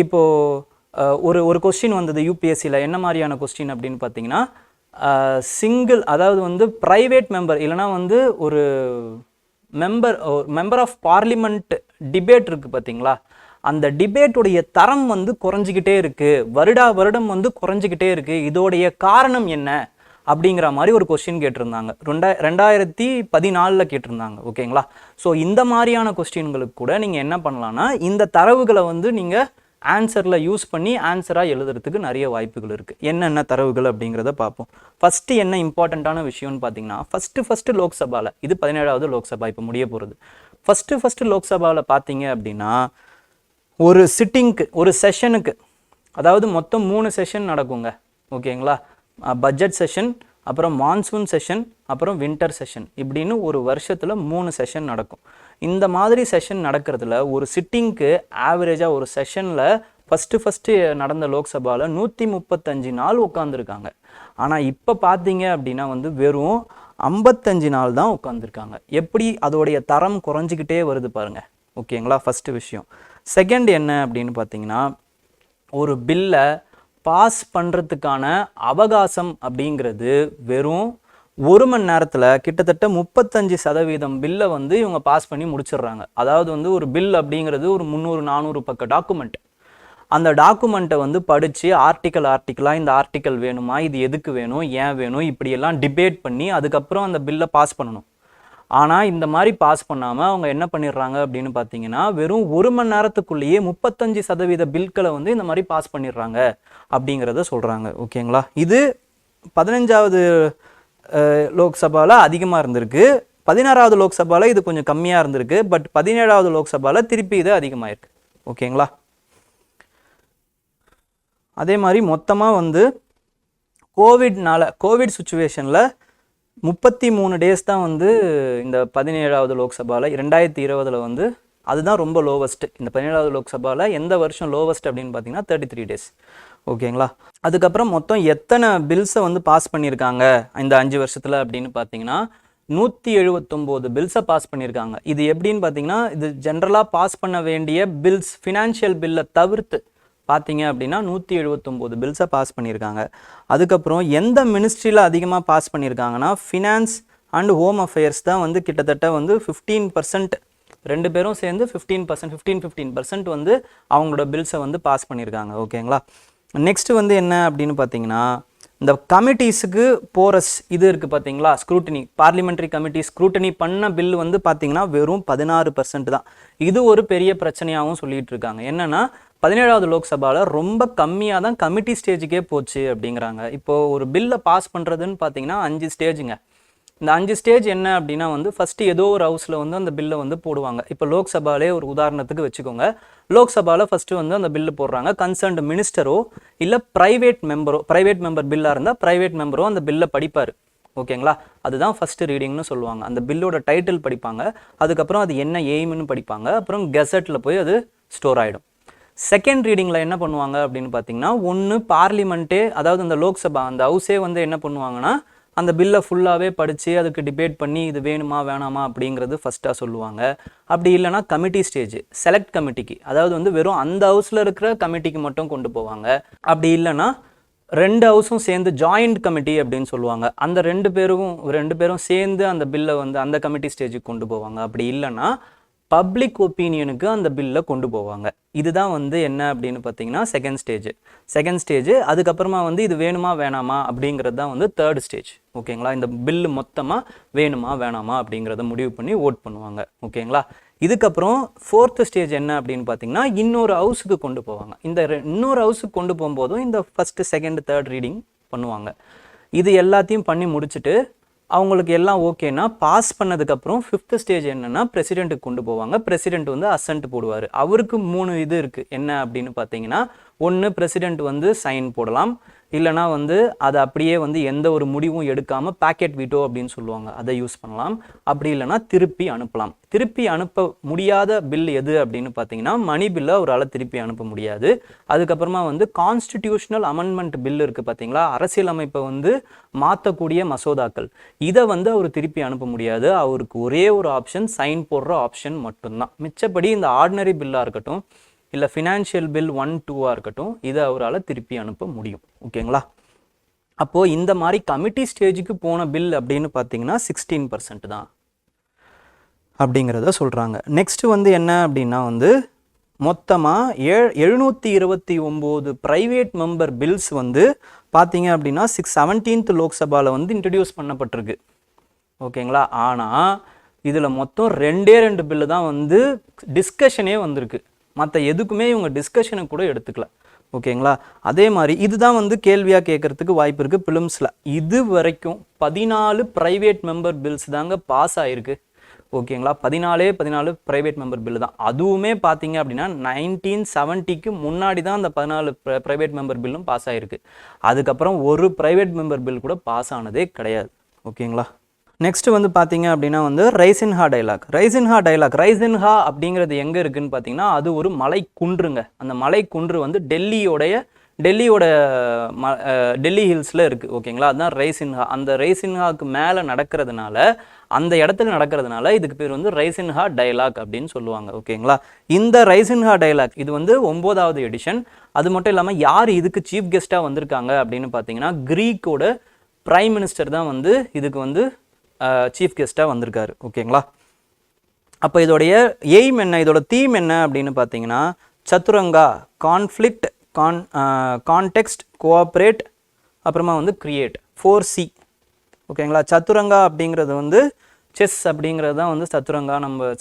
இப்போது ஒரு கொஸ்டின் வந்தது யூபிஎஸ்சியில். என்ன மாதிரியான கொஸ்டின் அப்படின்னு பார்த்தீங்கன்னா, சிங்கிள், அதாவது வந்து ப்ரைவேட் மெம்பர் இல்லைனா வந்து ஒரு மெம்பர் ஆஃப் பார்லிமெண்ட் டிபேட் இருக்குது பார்த்தீங்களா, அந்த டிபேட்டுடைய தரம் வந்து குறைஞ்சிக்கிட்டே இருக்குது, வருடம் வந்து குறைஞ்சிக்கிட்டே இருக்குது, இதோடைய காரணம் என்ன அப்படிங்கிற மாதிரி ஒரு கொஸ்டின் கேட்டிருந்தாங்க. 2014 கேட்டிருந்தாங்க. ஓகேங்களா. ஸோ இந்த மாதிரியான கொஸ்டின்களுக்கு கூட நீங்கள் என்ன பண்ணலான்னா, இந்த தரவுகளை வந்து நீங்கள் ஆன்சரில் யூஸ் பண்ணி ஆன்சராக எழுதுறதுக்கு நிறைய வாய்ப்புகள் இருக்குது. என்னென்ன தரவுகள் அப்படிங்கிறத பார்ப்போம். ஃபஸ்ட்டு என்ன இம்பார்ட்டண்ட்டான விஷயம்னு பார்த்தீங்கன்னா, ஃபஸ்ட்டு லோக்சபாவில், இது 17வது லோக்சபா இப்போ முடிய போகிறது. ஃபஸ்ட்டு லோக்சபாவில் பார்த்தீங்க அப்படின்னா, ஒரு சிட்டிங்க்கு, ஒரு செஷனுக்கு, அதாவது மொத்தம் 3 செஷன் நடக்குங்க. ஓகேங்களா. பட்ஜெட் செஷன், அப்புறம் மான்சூன் செஷன், அப்புறம் வின்டர் செஷன், இப்படின்னு ஒரு வருஷத்தில் 3 செஷன் நடக்கும். இந்த மாதிரி செஷன் நடக்கிறதுல ஒரு சிட்டிங்க்கு ஆவரேஜாக ஒரு செஷனில் ஃபஸ்ட்டு நடந்த லோக்சபாவில் 135 நாள் உட்காந்துருக்காங்க. ஆனால் இப்போ பார்த்தீங்க அப்படின்னா வந்து வெறும் 55 நாள் தான் உட்காந்துருக்காங்க. எப்படி அதோடைய தரம் குறைஞ்சிக்கிட்டே வருது பாருங்கள். ஓகேங்களா. ஃபஸ்ட்டு விஷயம். செகண்ட் என்ன அப்படின்னு பார்த்தீங்கன்னா, ஒரு பில்லை பாஸ் பண்ணுறதுக்கான அவகாசம் அப்படிங்கிறது வெறும் 1 மணி நேரத்தில் கிட்டத்தட்ட 35% பில்லை வந்து இவங்க பாஸ் பண்ணி முடிச்சிடுறாங்க. அதாவது வந்து ஒரு பில் அப்படிங்கிறது ஒரு 300-400 பக்க டாக்குமெண்ட். அந்த டாக்குமெண்ட்டை வந்து படித்து ஆர்டிக்கலாக இந்த ஆர்டிக்கல் வேணுமா, இது எதுக்கு வேணும், ஏன் வேணும், இப்படியெல்லாம் டிபேட் பண்ணி அதுக்கப்புறம் அந்த பில்லை பாஸ் பண்ணணும். ஆனால் இந்த மாதிரி பாஸ் பண்ணாமல் அவங்க என்ன பண்ணிடுறாங்க அப்படின்னு பார்த்தீங்கன்னா, வெறும் 1 மணி நேரத்துக்குள்ளேயே 35% பில்களை வந்து இந்த மாதிரி பாஸ் பண்ணிடுறாங்க அப்படிங்கிறத சொல்கிறாங்க. ஓகேங்களா. இது 15வது லோக்சபாவில் அதிகமாக இருந்திருக்கு, 16வது லோக்சபாவில் இது கொஞ்சம் கம்மியாக இருந்திருக்கு, பட் 17வது லோக்சபாவில் திருப்பி இது அதிகமாகிருக்கு. ஓகேங்களா. அதே மாதிரி மொத்தமாக வந்து கோவிட் சுச்சுவேஷனில் 33 டேஸ் தான் வந்து இந்த 17வது லோக்சபாவில் 2020 வந்து அதுதான் ரொம்ப லோவஸ்ட்டு. இந்த 17வது லோக்சபாவில் எந்த வருஷம் லோவஸ்ட் அப்படின்னு பார்த்தீங்கன்னா 33 டேஸ். ஓகேங்களா. அதுக்கப்புறம் மொத்தம் எத்தனை பில்ஸை வந்து பாஸ் பண்ணியிருக்காங்க இந்த 5 வருஷத்தில் அப்படின்னு பார்த்தீங்கன்னா 179 பில்ஸை பாஸ் பண்ணியிருக்காங்க. இது எப்படின்னு பார்த்தீங்கன்னா, இது ஜென்ரலாக பாஸ் பண்ண வேண்டிய பில்ஸ், ஃபினான்ஷியல் பில்லை தவிர்த்து பார்த்தீங்க அப்படின்னா 179 பில்ஸை பாஸ் பண்ணியிருக்காங்க. அதுக்கப்புறம் எந்த மினிஸ்ட்ரியில் அதிகமாக பாஸ் பண்ணியிருக்காங்கன்னா, ஃபினான்ஸ் அண்ட் ஹோம் அஃபேர்ஸ் தான் வந்து கிட்டத்தட்ட வந்து 15%, 2 பேரும் சேர்ந்து 15% வந்து அவங்களோட பில்ஸை வந்து பாஸ் பண்ணியிருக்காங்க. ஓகேங்களா. நெக்ஸ்ட் வந்து என்ன அப்படின்னு பார்த்தீங்கன்னா, இந்த கமிட்டிஸுக்கு போரஸ் இது இருக்குது பார்த்தீங்களா, ஸ்க்ரூட்டனி, பார்லிமெண்ட்ரி கமிட்டி ஸ்க்ரூட்டனி பண்ண பில் வந்து பார்த்தீங்கன்னா வெறும் 16% தான். இது ஒரு பெரிய பிரச்சனையாகவும் சொல்லிட்டு இருக்காங்க. என்னன்னா, 17வது லோக்சபாவில் ரொம்ப கம்மியாக தான் கமிட்டி ஸ்டேஜுக்கே போச்சு அப்படிங்கிறாங்க. இப்போது ஒரு பில்லை பாஸ் பண்ணுறதுன்னு பார்த்தீங்கன்னா 5 ஸ்டேஜுங்க. இந்த 5 ஸ்டேஜ் என்ன அப்படின்னா வந்து ஃபஸ்ட்டு ஏதோ ஒரு ஹவுஸில் வந்து அந்த பில்லை வந்து போடுவாங்க. இப்போ லோக்சபாலே ஒரு உதாரணத்துக்கு வச்சுக்கோங்க. லோக்சபாவில் ஃபஸ்ட்டு வந்து அந்த பில்லு போடுறாங்க. கன்சர்ன்டு மினிஸ்டரோ இல்லை ப்ரைவேட் மெம்பர் பில்லாக இருந்தால் ப்ரைவேட் மெம்பரோ அந்த பில்லை படிப்பார். ஓகேங்களா, அதுதான் ஃபஸ்ட்டு ரீடிங்னு சொல்லுவாங்க. அந்த பில்லோட டைட்டில் படிப்பாங்க, அதுக்கப்புறம் அது என்ன எய்ம்னு படிப்பாங்க, அப்புறம் கெசட்டில் போய் அது ஸ்டோர் ஆகிடும். செகண்ட் ரீடிங்கில் என்ன பண்ணுவாங்க அப்படின்னு பார்த்தீங்கன்னா, ஒன்று பார்லிமெண்ட்டே, அதாவது அந்த லோக்சபா அந்த ஹவுஸே வந்து என்ன பண்ணுவாங்கன்னா அந்த பில்லை ஃபுல்லாகவே படித்து அதுக்கு டிபேட் பண்ணி இது வேணுமா வேணாமா அப்படிங்கிறது ஃபஸ்ட்டாக சொல்லுவாங்க. அப்படி இல்லைனா கமிட்டி ஸ்டேஜ், செலக்ட் கமிட்டிக்கு, அதாவது வந்து வெறும் அந்த ஹவுஸில் இருக்கிற கமிட்டிக்கு மட்டும் கொண்டு போவாங்க. அப்படி இல்லைனா 2 ஹவுஸும் சேர்ந்து ஜாயிண்ட் கமிட்டி அப்படின்னு சொல்லுவாங்க. அந்த 2 பேரும் சேர்ந்து அந்த பில்லை வந்து அந்த கமிட்டி ஸ்டேஜுக்கு கொண்டு போவாங்க. அப்படி இல்லைனா பப்ளிக் ஒப்பீனியனுக்கு அந்த பில்லை கொண்டு போவாங்க. இதுதான் வந்து என்ன அப்படின்னு பார்த்தீங்கன்னா செகண்ட் ஸ்டேஜ். அதுக்கப்புறமா வந்து இது வேணுமா வேணாமா அப்படிங்கிறது தான் வந்து தேர்ட் ஸ்டேஜ். ஓகேங்களா, இந்த பில்லு மொத்தமாக வேணுமா வேணாமா அப்படிங்கிறத முடிவு பண்ணி ஓட் பண்ணுவாங்க. ஓகேங்களா, இதுக்கப்புறம் ஃபோர்த்து ஸ்டேஜ் என்ன அப்படின்னு பார்த்தீங்கன்னா, இன்னொரு ஹவுஸுக்கு கொண்டு போவாங்க. இந்த இன்னொரு ஹவுஸுக்கு கொண்டு போகும்போதும் இந்த ஃபஸ்ட்டு செகண்ட் தேர்ட் ரீடிங் பண்ணுவாங்க. இது எல்லாத்தையும் பண்ணி முடிச்சுட்டு அவங்களுக்கு எல்லாம் ஓகேனா பாஸ் பண்ணதுக்கப்புறம் ஃபிஃப்த் ஸ்டேஜ் என்னென்னா பிரசிடெண்ட்டுக்கு கொண்டு போவாங்க. பிரசிடெண்ட் வந்து அசன்ட் போடுவார். அவருக்கு 3 இது இருக்குது. என்ன அப்படின்னு பார்த்தீங்கன்னா, ஒன்று பிரசிடெண்ட் வந்து சைன் போடலாம், இல்லைனா வந்து அதை அப்படியே வந்து எந்த ஒரு முடிவும் எடுக்காமல் பேக்கெட் வீட்டோ அப்படின்னு சொல்லுவாங்க, அதை யூஸ் பண்ணலாம். அப்படி இல்லைனா திருப்பி அனுப்பலாம். திருப்பி அனுப்ப முடியாத பில் எது அப்படின்னு பார்த்தீங்கன்னா, மணி பில்லை அவரால் திருப்பி அனுப்ப முடியாது. அதுக்கப்புறமா வந்து கான்ஸ்டிடியூஷனல் அமெண்ட்மெண்ட் பில் இருக்குது பார்த்தீங்களா, அரசியலமைப்பை வந்து மாற்றக்கூடிய மசோதாக்கள், இதை வந்து அவர் திருப்பி அனுப்ப முடியாது. அவருக்கு ஒரே ஒரு ஆப்ஷன் சைன் போடுற ஆப்ஷன் மட்டும்தான். மிச்சப்படி இந்த ஆர்டினரி பில்லாக இருக்கட்டும் இல்லை ஃபினான்ஷியல் பில் 1, 2 இருக்கட்டும், இதை அவரால் திருப்பி அனுப்ப முடியும். ஓகேங்களா, அப்போது இந்த மாதிரி கமிட்டி ஸ்டேஜுக்கு போன பில் அப்படின்னு பார்த்தீங்கன்னா 16% தான் அப்படிங்கிறத சொல்கிறாங்க. நெக்ஸ்ட்டு வந்து என்ன அப்படின்னா வந்து மொத்தமாக 729 ப்ரைவேட் மெம்பர் பில்ஸ் வந்து பார்த்தீங்க அப்படின்னா 17th லோக்சபாவில் வந்து இன்ட்ரடியூஸ் பண்ணப்பட்டிருக்கு. ஓகேங்களா, ஆனால் இதில் மொத்தம் 2 பில்லு தான் வந்து டிஸ்கஷனே வந்திருக்கு. மற்ற எதுக்குமே இவங்க டிஸ்கஷனை கூட எடுத்துக்கல. ஓகேங்களா, அதே மாதிரி இதுதான் வந்து கேள்வியாக கேட்குறதுக்கு வாய்ப்பு இருக்குது பிலிம்ஸில். இது வரைக்கும் 14 ப்ரைவேட் மெம்பர் பில்ஸ் தாங்க பாஸ் ஆகிருக்கு. ஓகேங்களா, 14 ப்ரைவேட் மெம்பர் பில்லு தான். அதுவுமே பார்த்தீங்க அப்படின்னா 1970க்கு முன்னாடி தான் அந்த 14 ப்ரைவேட் மெம்பர் பில்லும் பாஸ் ஆகிருக்கு. அதுக்கப்புறம் ஒரு ப்ரைவேட் மெம்பர் பில் கூட பாஸ் ஆனதே கிடையாது. ஓகேங்களா, நெக்ஸ்ட் வந்து பார்த்தீங்க அப்படின்னா வந்து ரைசின்ஹா ரைசின்ஹா அப்படிங்கிறது எங்கே இருக்குதுன்னு பார்த்தீங்கன்னா, அது ஒரு மலை குன்றுங்க. அந்த மலை குன்று வந்து டெல்லி ஹில்ஸில் இருக்குது. ஓகேங்களா, அதுதான் ரைசின்ஹா. அந்த ரைசின்ஹாவுக்கு மேலே நடக்கிறதுனால, அந்த இடத்துல நடக்கிறதுனால இதுக்கு பேர் வந்து ரைசின்ஹா டைலாக் அப்படின்னு சொல்லுவாங்க. ஓகேங்களா, இந்த ரைசின்ஹா டைலாக் இது வந்து 9வது எடிஷன். அது மட்டும் இல்லாமல் யார் இதுக்கு சீஃப் கெஸ்ட்டாக வந்திருக்காங்க அப்படின்னு பார்த்தீங்கன்னா, கிரீக்கோட பிரைம் மினிஸ்டர் தான் வந்து இதுக்கு வந்து சீஃப் கெஸ்ட்டாக வந்திருக்காரு. ஓகேங்களா, அப்போ இதோடைய எய்ம் என்ன, இதோட தீம் என்ன அப்படின்னு பார்த்தீங்கன்னா, சதுரங்கா, கான்ஃப்ளிக்ட், கான்டெக்ஸ்ட், கோஆப்ரேட், அப்புறமா வந்து கிரியேட், 4C. ஓகேங்களா, சதுரங்கா அப்படிங்கிறது வந்து செஸ் அப்படிங்கிறது தான் வந்து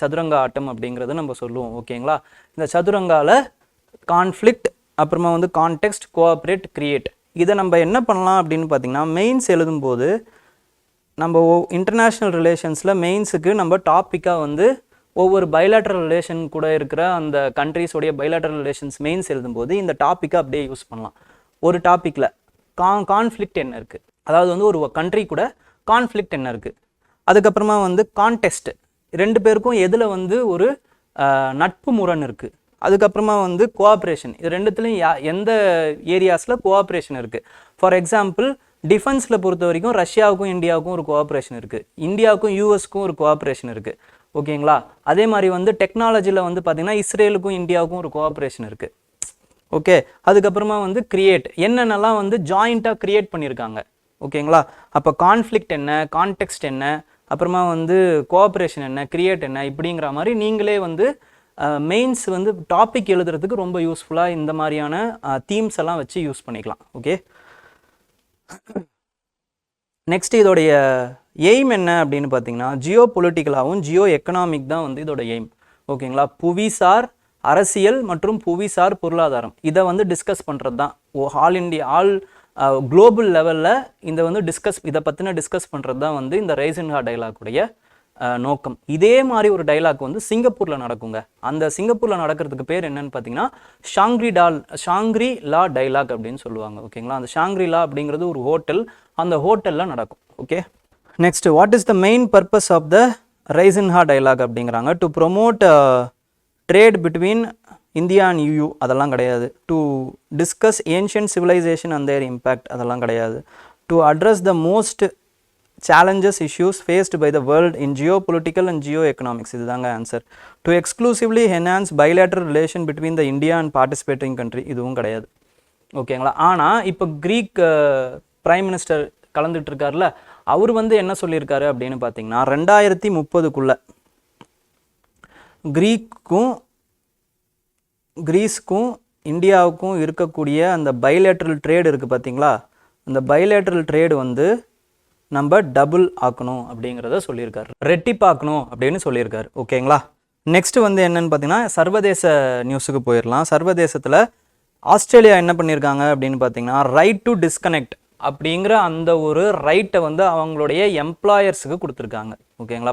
சதுரங்கா ஆட்டம் அப்படிங்கிறது நம்ம சொல்லுவோம். ஓகேங்களா, இந்த சதுரங்காவில் கான்ஃப்ளிக்ட், அப்புறமா வந்து கான்டெக்ஸ்ட், கோஆப்ரேட், கிரியேட், இதை நம்ம என்ன பண்ணலாம் அப்படின்னு பார்த்தீங்கன்னா, மெயின்ஸ் எழுதும்போது நம்ம இன்டர்நேஷ்னல் ரிலேஷன்ஸில் மெயின்ஸுக்கு நம்ம டாப்பிக்காக வந்து ஒவ்வொரு பைலேட்ரல் ரிலேஷன் கூட இருக்கிற அந்த கண்ட்ரீஸோடைய பைலேட்ரல் ரிலேஷன்ஸ் மெயின்ஸ் எழுதும்போது இந்த டாப்பிக்கை அப்படியே யூஸ் பண்ணலாம். ஒரு டாப்பிக்கில் கான்ஃப்ளிக்ட் என்ன இருக்குது, அதாவது வந்து ஒரு கண்ட்ரி கூட கான்ஃப்ளிக்ட் என்ன இருக்குது, அதுக்கப்புறமா வந்து கான்டெஸ்ட், 2 பேருக்கும் எதில் வந்து ஒரு நட்பு முரண் இருக்குது, அதுக்கப்புறமா வந்து கோஆப்ரேஷன், இது 2த்துலையும் எந்த ஏரியாஸில் கோஆப்ரேஷன் இருக்குது. ஃபார் எக்ஸாம்பிள் டிஃபென்ஸில் பொறுத்த வரைக்கும் ரஷ்யாவுக்கும் இந்தியாவுக்கும் ஒரு கோஆப்ரேஷன் இருக்குது, இந்தியாவுக்கும் யூஎஸ்க்கும் ஒரு கோஆப்ரேஷன் இருக்குது. ஓகேங்களா, அதே மாதிரி வந்து டெக்னாலஜியில் வந்து பார்த்திங்கன்னா இஸ்ரேலுக்கும் இந்தியாவுக்கும் ஒரு கோஆப்ரேஷன் இருக்குது. ஓகே, அதுக்கப்புறமா வந்து கிரியேட், என்னென்னலாம் வந்து ஜாயிண்ட்டாக கிரியேட் பண்ணியிருக்காங்க. ஓகேங்களா, அப்போ கான்ஃப்ளிக்ட் என்ன, கான்டெக்ஸ்ட் என்ன, அப்புறமா வந்து கோஆப்ரேஷன் என்ன, கிரியேட் என்ன, இப்படிங்கிற மாதிரி நீங்களே வந்து மெயின்ஸ் வந்து டாபிக் எழுதுறதுக்கு ரொம்ப யூஸ்ஃபுல்லாக இந்த மாதிரியான தீம்ஸ் எல்லாம் வச்சு யூஸ் பண்ணிக்கலாம். ஓகே, நெக்ஸ்ட் இதோடைய எய்ம் என்ன அப்படின்னு பார்த்தீங்கன்னா, ஜியோ பொலிட்டிக்கலாகவும் ஜியோ எக்கனாமிக் தான் வந்து இதோட எய்ம். ஓகேங்களா, புவிசார் அரசியல் மற்றும் புவிசார் பொருளாதாரம் இதை வந்து டிஸ்கஸ் பண்ணுறது தான் ஆல் குளோபல் லெவலில் இந்த வந்து இதை பற்றின டிஸ்கஸ் பண்ணுறது தான் வந்து இந்த ரைசின்ஹா டைலாக்குடைய நோக்கம். இதே மாதிரி ஒரு டைலாக் வந்து சிங்கப்பூரில் நடக்குங்க. அந்த சிங்கப்பூரில் நடக்கிறதுக்கு பேர் என்னன்னு பார்த்தீங்கன்னா ஷாங்க்ரி லா டைலாக் அப்படின்னு சொல்லுவாங்க. ஓகேங்களா, அந்த ஷாங்க்ரி லா அப்படிங்கிறது ஒரு ஹோட்டல், அந்த ஹோட்டலில் நடக்கும். Okay, next, what is the main purpose of the Raisina dialogue அப்படிங்கிறாங்க. To promote trade between India and EU, அதெல்லாம் கிடையாது. To discuss ancient civilization and their impact, அதெல்லாம் கிடையாது. To address the most challenges issues faced by the world in geopolitical and geoeconomics, இதுதாங்க answer. To exclusively enhance bilateral relation between the India and participating country, இதுவும் கிடையாது. ஓகேங்களா, ஆனால் இப்போ creek prime minister கலந்துட்டு இருக்காருல, அவர் வந்து என்ன சொல்லியிருக்காரு அப்படின்னு பார்த்தீங்கன்னா 2030 கிரீஸுக்கும் இந்தியாவுக்கும் இருக்கக்கூடிய அந்த பைலேட்ரல் ட்ரேடு இருக்குது பார்த்தீங்களா, அந்த பைலேட்ரல் ட்ரேடு வந்து நம்ம டபுள் ஆக்கணும் அப்படிங்கிறத சொல்லியிருக்காரு, ரெட்டிப்பாக்கணும் அப்படின்னு சொல்லியிருக்காரு. ஓகேங்களா, நெக்ஸ்ட் வந்து என்னன்னு பார்த்தீங்கன்னா சர்வதேச நியூஸுக்கு போயிடலாம். சர்வதேசத்தில் ஆஸ்திரேலியா என்ன பண்ணியிருக்காங்க அப்படின்னு பார்த்தீங்கன்னா ரைட் டு டிஸ்கனெக்ட் அப்படிங்கிற அந்த ஒரு ரைட்டை வந்து அவங்களுடைய எம்ப்ளாயர்ஸுக்கு கொடுத்துருக்காங்க. ஓகேங்களா,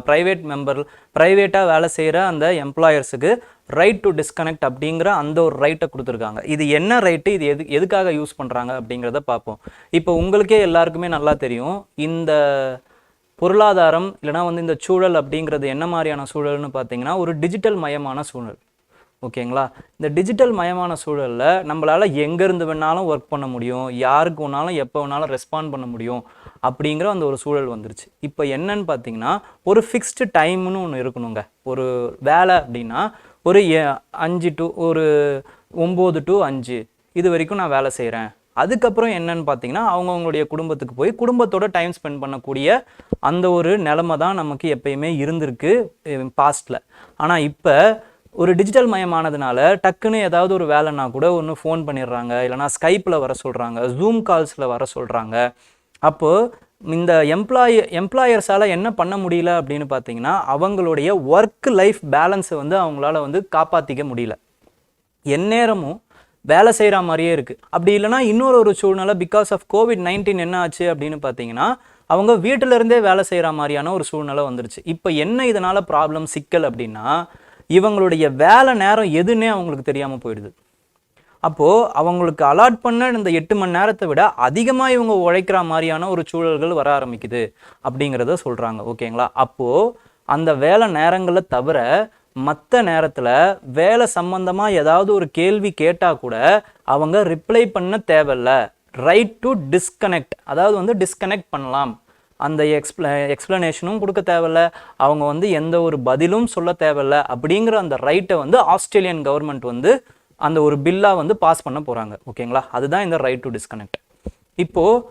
ப்ரைவேட்டாக வேலை செய்கிற அந்த எம்ப்ளாயர்ஸுக்கு ரைட் டு டிஸ்கனெக்ட் அப்படிங்கிற அந்த ஒரு ரைட்டை கொடுத்துருக்காங்க. இது என்ன ரைட்டு, இது எதுக்காக யூஸ் பண்ணுறாங்க அப்படிங்கிறத பார்ப்போம். இப்போ உங்களுக்கே எல்லாருக்குமே நல்லா தெரியும், இந்த பொருளாதாரம் இல்லைனா வந்து இந்த சூழல் அப்படிங்கிறது என்ன மாதிரியான சூழல்னு பார்த்தீங்கன்னா ஒரு டிஜிட்டல் மயமான சூழல். ஓகேங்களா, இந்த டிஜிட்டல் மயமான சூழலில் நம்மளால் எங்கேருந்து வேணாலும் ஒர்க் பண்ண முடியும், யாருக்கு வேணாலும் எப்போ வேணாலும் ரெஸ்பாண்ட் பண்ண முடியும் அப்படிங்கிற அந்த ஒரு சூழல் வந்துருச்சு. இப்போ என்னன்னு பார்த்தீங்கன்னா ஒரு ஃபிக்ஸ்டு டைம்னு ஒன்று இருக்கணுங்க. ஒரு வேலை அப்படின்னா ஒரு 9 to 5 இது வரைக்கும் நான் வேலை செய்கிறேன். அதுக்கப்புறம் என்னன்னு பார்த்தீங்கன்னா அவங்கவுங்களுடைய குடும்பத்துக்கு போய் குடும்பத்தோட டைம் ஸ்பெண்ட் பண்ணக்கூடிய அந்த ஒரு நிலைமை தான் நமக்கு எப்பயுமே இருந்திருக்கு பாஸ்டில். ஆனால் இப்போ ஒரு டிஜிட்டல் மயமானதுனால டக்குன்னு ஏதாவது ஒரு வேலைன்னா கூட ஒன்று ஃபோன் பண்ணிடுறாங்க, இல்லைனா ஸ்கைப்பில் வர சொல்கிறாங்க, ஜூம் கால்ஸில் வர சொல்கிறாங்க. அப்போது இந்த எம்ப்ளாயர்ஸால் என்ன பண்ண முடியல அப்படின்னு பார்த்தீங்கன்னா அவங்களுடைய ஒர்க் லைஃப் பேலன்ஸை வந்து அவங்களால வந்து காப்பாற்றிக்க முடியல. எந்நேரமும் வேலை செய்கிற மாதிரியே இருக்குது. அப்படி இல்லைனா இன்னொரு சூழ்நிலை பிகாஸ் ஆஃப் COVID-19 என்ன ஆச்சு அப்படின்னு பார்த்தீங்கன்னா அவங்க வீட்டிலேருந்தே வேலை செய்கிற மாதிரியான ஒரு சூழ்நிலை வந்துருச்சு. இப்போ என்ன இதனால் ப்ராப்ளம் சிக்கல் அப்படின்னா இவங்களுடைய வேலை நேரம் எதுன்னே அவங்களுக்கு தெரியாமல் போயிடுது. அப்போது அவங்களுக்கு அலாட் பண்ண இந்த 8 மணி நேரத்தை விட அதிகமாக இவங்க உழைக்கிற மாதிரியான ஒரு சூழல்கள் வர ஆரம்பிக்குது அப்படிங்கிறத சொல்கிறாங்க. ஓகேங்களா, அப்போது அந்த வேலை நேரங்களை தவிர மற்ற நேரத்தில் வேலை சம்பந்தமாக ஏதாவது ஒரு கேள்வி கேட்டால் கூட அவங்க ரிப்ளை பண்ண தேவையில்ல. ரைட் டு டிஸ்கனெக்ட், அதாவது வந்து டிஸ்கனெக்ட் பண்ணலாம், அந்த எக்ஸ்பிளனேஷனும் கொடுக்க தேவையில்ல, அவங்க வந்து எந்த ஒரு பதிலும் சொல்ல தேவையில்ல அப்படிங்கிற அந்த ரைட்டை வந்து ஆஸ்திரேலியன் கவர்மெண்ட் வந்து அந்த ஒரு பில்லாக வந்து பாஸ் பண்ண போகிறாங்க. ஓகேங்களா, அதுதான் இந்த ரைட் டு டிஸ்கனெக்ட். இப்போது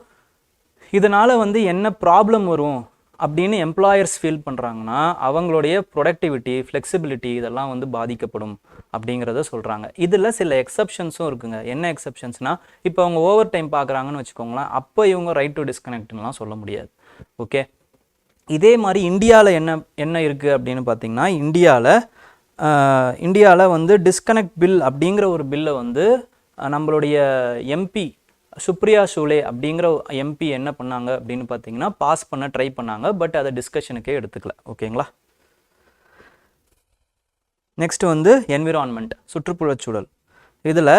இதனால் வந்து என்ன ப்ராப்ளம் வரும் அப்படின்னு எம்ப்ளாயர்ஸ் ஃபீல் பண்ணுறாங்கன்னா அவங்களுடைய ப்ரொடக்டிவிட்டி, ஃப்ளெக்சிபிலிட்டி இதெல்லாம் வந்து பாதிக்கப்படும் அப்படிங்கிறத சொல்கிறாங்க. இதில் சில எக்ஸப்ஷன்ஸும் இருக்குங்க. என்ன எக்ஸப்ஷன்ஸ்னால் இப்போ அவங்க ஓவர் டைம் பார்க்குறாங்கன்னு வச்சுக்கோங்களேன், அப்போ இவங்க ரைட் டு டிஸ்கனெக்ட்லாம் சொல்ல முடியாது. ஓகே, இதே மாதிரி இந்தியாவில் என்ன இருக்குது அப்படின்னு பார்த்தீங்கன்னா இந்தியாவில் வந்து டிஸ்கனெக்ட் பில் அப்படிங்கிற ஒரு பில்லை வந்து நம்மளுடைய எம்பி சுப்ரியா சூலே அப்படிங்கிற எம்பி என்ன பண்ணாங்க அப்படின்னு பார்த்தீங்கன்னா பாஸ் பண்ண ட்ரை பண்ணாங்க, பட் அதை டிஸ்கஷனுக்கே எடுத்துக்கல. ஓகேங்களா, நெக்ஸ்ட் வந்து என்விரான்மெண்ட், சுற்றுப்புறச்சூழல். இதில்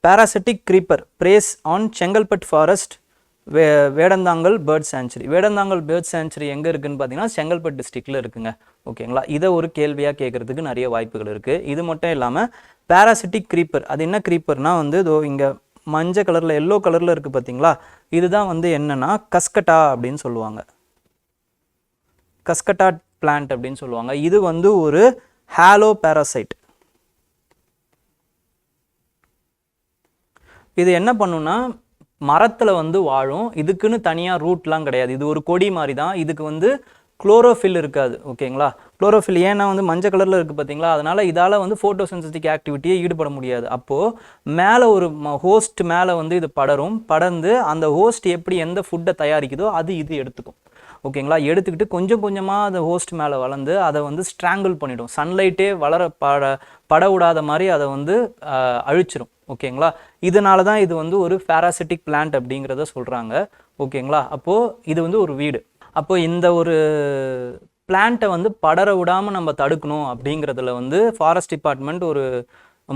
parasitic creeper preys on Chengalpattu forest Vedanthangal bird sanctuary. Vedanthangal bird sanctuary எங்கே இருக்குதுன்னு பார்த்தீங்கன்னா செங்கல்பட்டு டிஸ்ட்ரிக்டில் இருக்குங்க. ஓகேங்களா, இதை ஒரு கேள்வியாக கேட்குறதுக்கு நிறைய வாய்ப்புகள் இருக்குது. இது மட்டும் இல்லாமல் பாராசிட்டிக் க்ரீப்பர், அது என்ன க்ரீப்பர்னால் வந்து இதோ இங்கே மஞ்சள் கலரில் எல்லோ கலரில் இருக்குது பார்த்தீங்களா, இதுதான் வந்து என்னென்னா கஸ்கட்டா அப்படின்னு சொல்லுவாங்க, கஸ்கட்டா பிளான்ட் அப்படின்னு சொல்லுவாங்க. இது வந்து ஒரு ஹாலோ பாராசைட். இது என்ன பண்ணுன்னா மரத்தில் வந்து வாழும், இதுக்குன்னு தனியாக ரூட்லாம் கிடையாது, இது ஒரு கொடி மாதிரி தான். இதுக்கு வந்து குளோரோஃபில் இருக்காது. ஓகேங்களா, குளோரோஃபில் ஏன்னா வந்து மஞ்சள் கலரில் இருக்குது பார்த்தீங்களா, அதனால் இதால் வந்து ஃபோட்டோசென்சிட்டிக் ஆக்டிவிட்டியை ஈடுபட முடியாது. அப்போது மேலே ஒரு ஹோஸ்ட் மேலே வந்து இது படர்ந்து அந்த ஹோஸ்ட் எப்படி எந்த ஃபுட்டை தயாரிக்குதோ அது இது எடுத்துக்கும். ஓகேங்களா, எடுத்துக்கிட்டு கொஞ்சம் கொஞ்சமாக அந்த ஹோஸ்ட் மேலே வளர்ந்து அதை வந்து ஸ்ட்ராங்கிள் பண்ணிடும். சன்லைட்டே பட விடாத மாதிரி அதை வந்து அழிச்சிடும். ஓகேங்களா. இதனால தான் இது வந்து ஒரு parasitic plant அப்படிங்கிறத சொல்கிறாங்க. ஓகேங்களா. அப்போது இது வந்து ஒரு வீடு. அப்போது இந்த ஒரு பிளான்ட்டை வந்து படர விடாமல் நம்ம தடுக்கணும் அப்படிங்கிறதுல வந்து ஃபாரஸ்ட் டிபார்ட்மெண்ட் ஒரு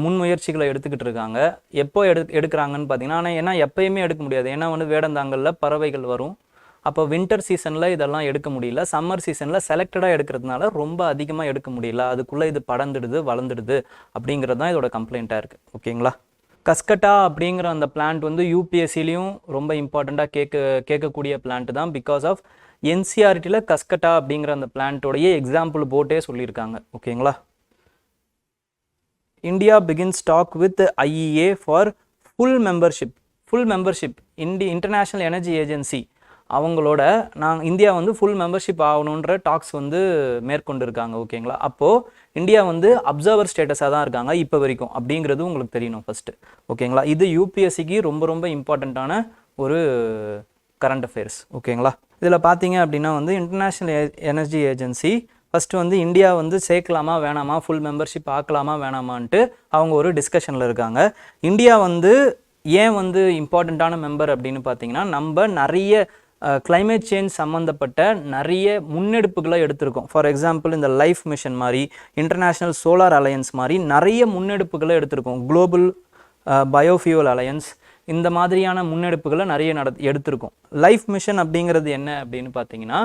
முன்முயற்சிகளை எடுத்துக்கிட்டு இருக்காங்க. எப்போ எடுக்கிறாங்கன்னு பார்த்தீங்கன்னா, ஆனால் ஏன்னா எப்பயுமே எடுக்க முடியாது. ஏன்னா வந்து வேடந்தாங்கலில் பறவைகள் வரும். அப்போ வின்டர் சீசனில் இதெல்லாம் எடுக்க முடியல. சம்மர் சீசனில் செலக்டடாக எடுக்கிறதுனால ரொம்ப அதிகமாக எடுக்க முடியல. அதுக்குள்ளே இது படர்ந்துடுது, வளர்ந்துடுது அப்படிங்கிறது தான் இதோட கம்ப்ளைண்ட்டாக இருக்குது. ஓகேங்களா. கஸ்கட்டா அப்படிங்கிற அந்த பிளான்ட் வந்து யூபிஎஸ்சிலையும் ரொம்ப இம்பார்ட்டண்ட்டாக கேட்கக்கூடிய பிளான்ட் தான். பிகாஸ் ஆஃப் என்சிஆர்டியில் கஸ்கட்டா அப்படிங்கிற அந்த பிளான்ட்டோடைய எக்ஸாம்பிள் போட்டே சொல்லியிருக்காங்க. ஓகேங்களா. India begins talk with IEA for full membership international energy agency அவங்களோட இந்தியா வந்து ஃபுல் மெம்பர்ஷிப் ஆகணுன்ற டாக்ஸ் வந்து மேற்கொண்டிருக்காங்க. ஓகேங்களா. அப்போது இந்தியா வந்து அப்சர்வர் ஸ்டேட்டஸாக தான் இருக்காங்க இப்போ வரைக்கும் அப்படிங்கிறது உங்களுக்கு தெரியணும் ஃபஸ்ட்டு. ஓகேங்களா. இது யூபிஎஸ்சிக்கு ரொம்ப ரொம்ப இம்பார்ட்டண்ட்டான ஒரு கரண்ட் அஃபேர்ஸ். ஓகேங்களா. இதில் பார்த்தீங்க அப்படின்னா வந்து இன்டர்நேஷ்னல் எனர்ஜி ஏஜென்சி ஃபஸ்ட்டு வந்து இந்தியா வந்து சேர்க்கலாமா வேணாமா, ஃபுல் மெம்பர்ஷிப் ஆக்கலாமா வேணாமான்ட்டு அவங்க ஒரு டிஸ்கஷனில் இருக்காங்க. இந்தியா வந்து ஏன் வந்து இம்பார்ட்டண்ட்டான மெம்பர் அப்படின்னு பார்த்தீங்கன்னா, நம்ம நிறைய கிளைமேட் சேஞ்ச் சம்மந்தப்பட்ட நிறைய முன்னெடுப்புகளை எடுத்திருக்கோம். ஃபார் எக்ஸாம்பிள் இந்த லைஃப் மிஷன் மாதிரி, இன்டர்நேஷ்னல் சோலார் அலையன்ஸ் மாதிரி நிறைய முன்னெடுப்புகளை எடுத்திருக்கோம். குளோபல் பயோஃபியூவல் அலையன்ஸ் இந்த மாதிரியான முன்னெடுப்புகளை நிறைய எடுத்திருக்கோம். லைஃப் மிஷன் அப்படிங்கிறது என்ன அப்படின்னு பார்த்தீங்கன்னா,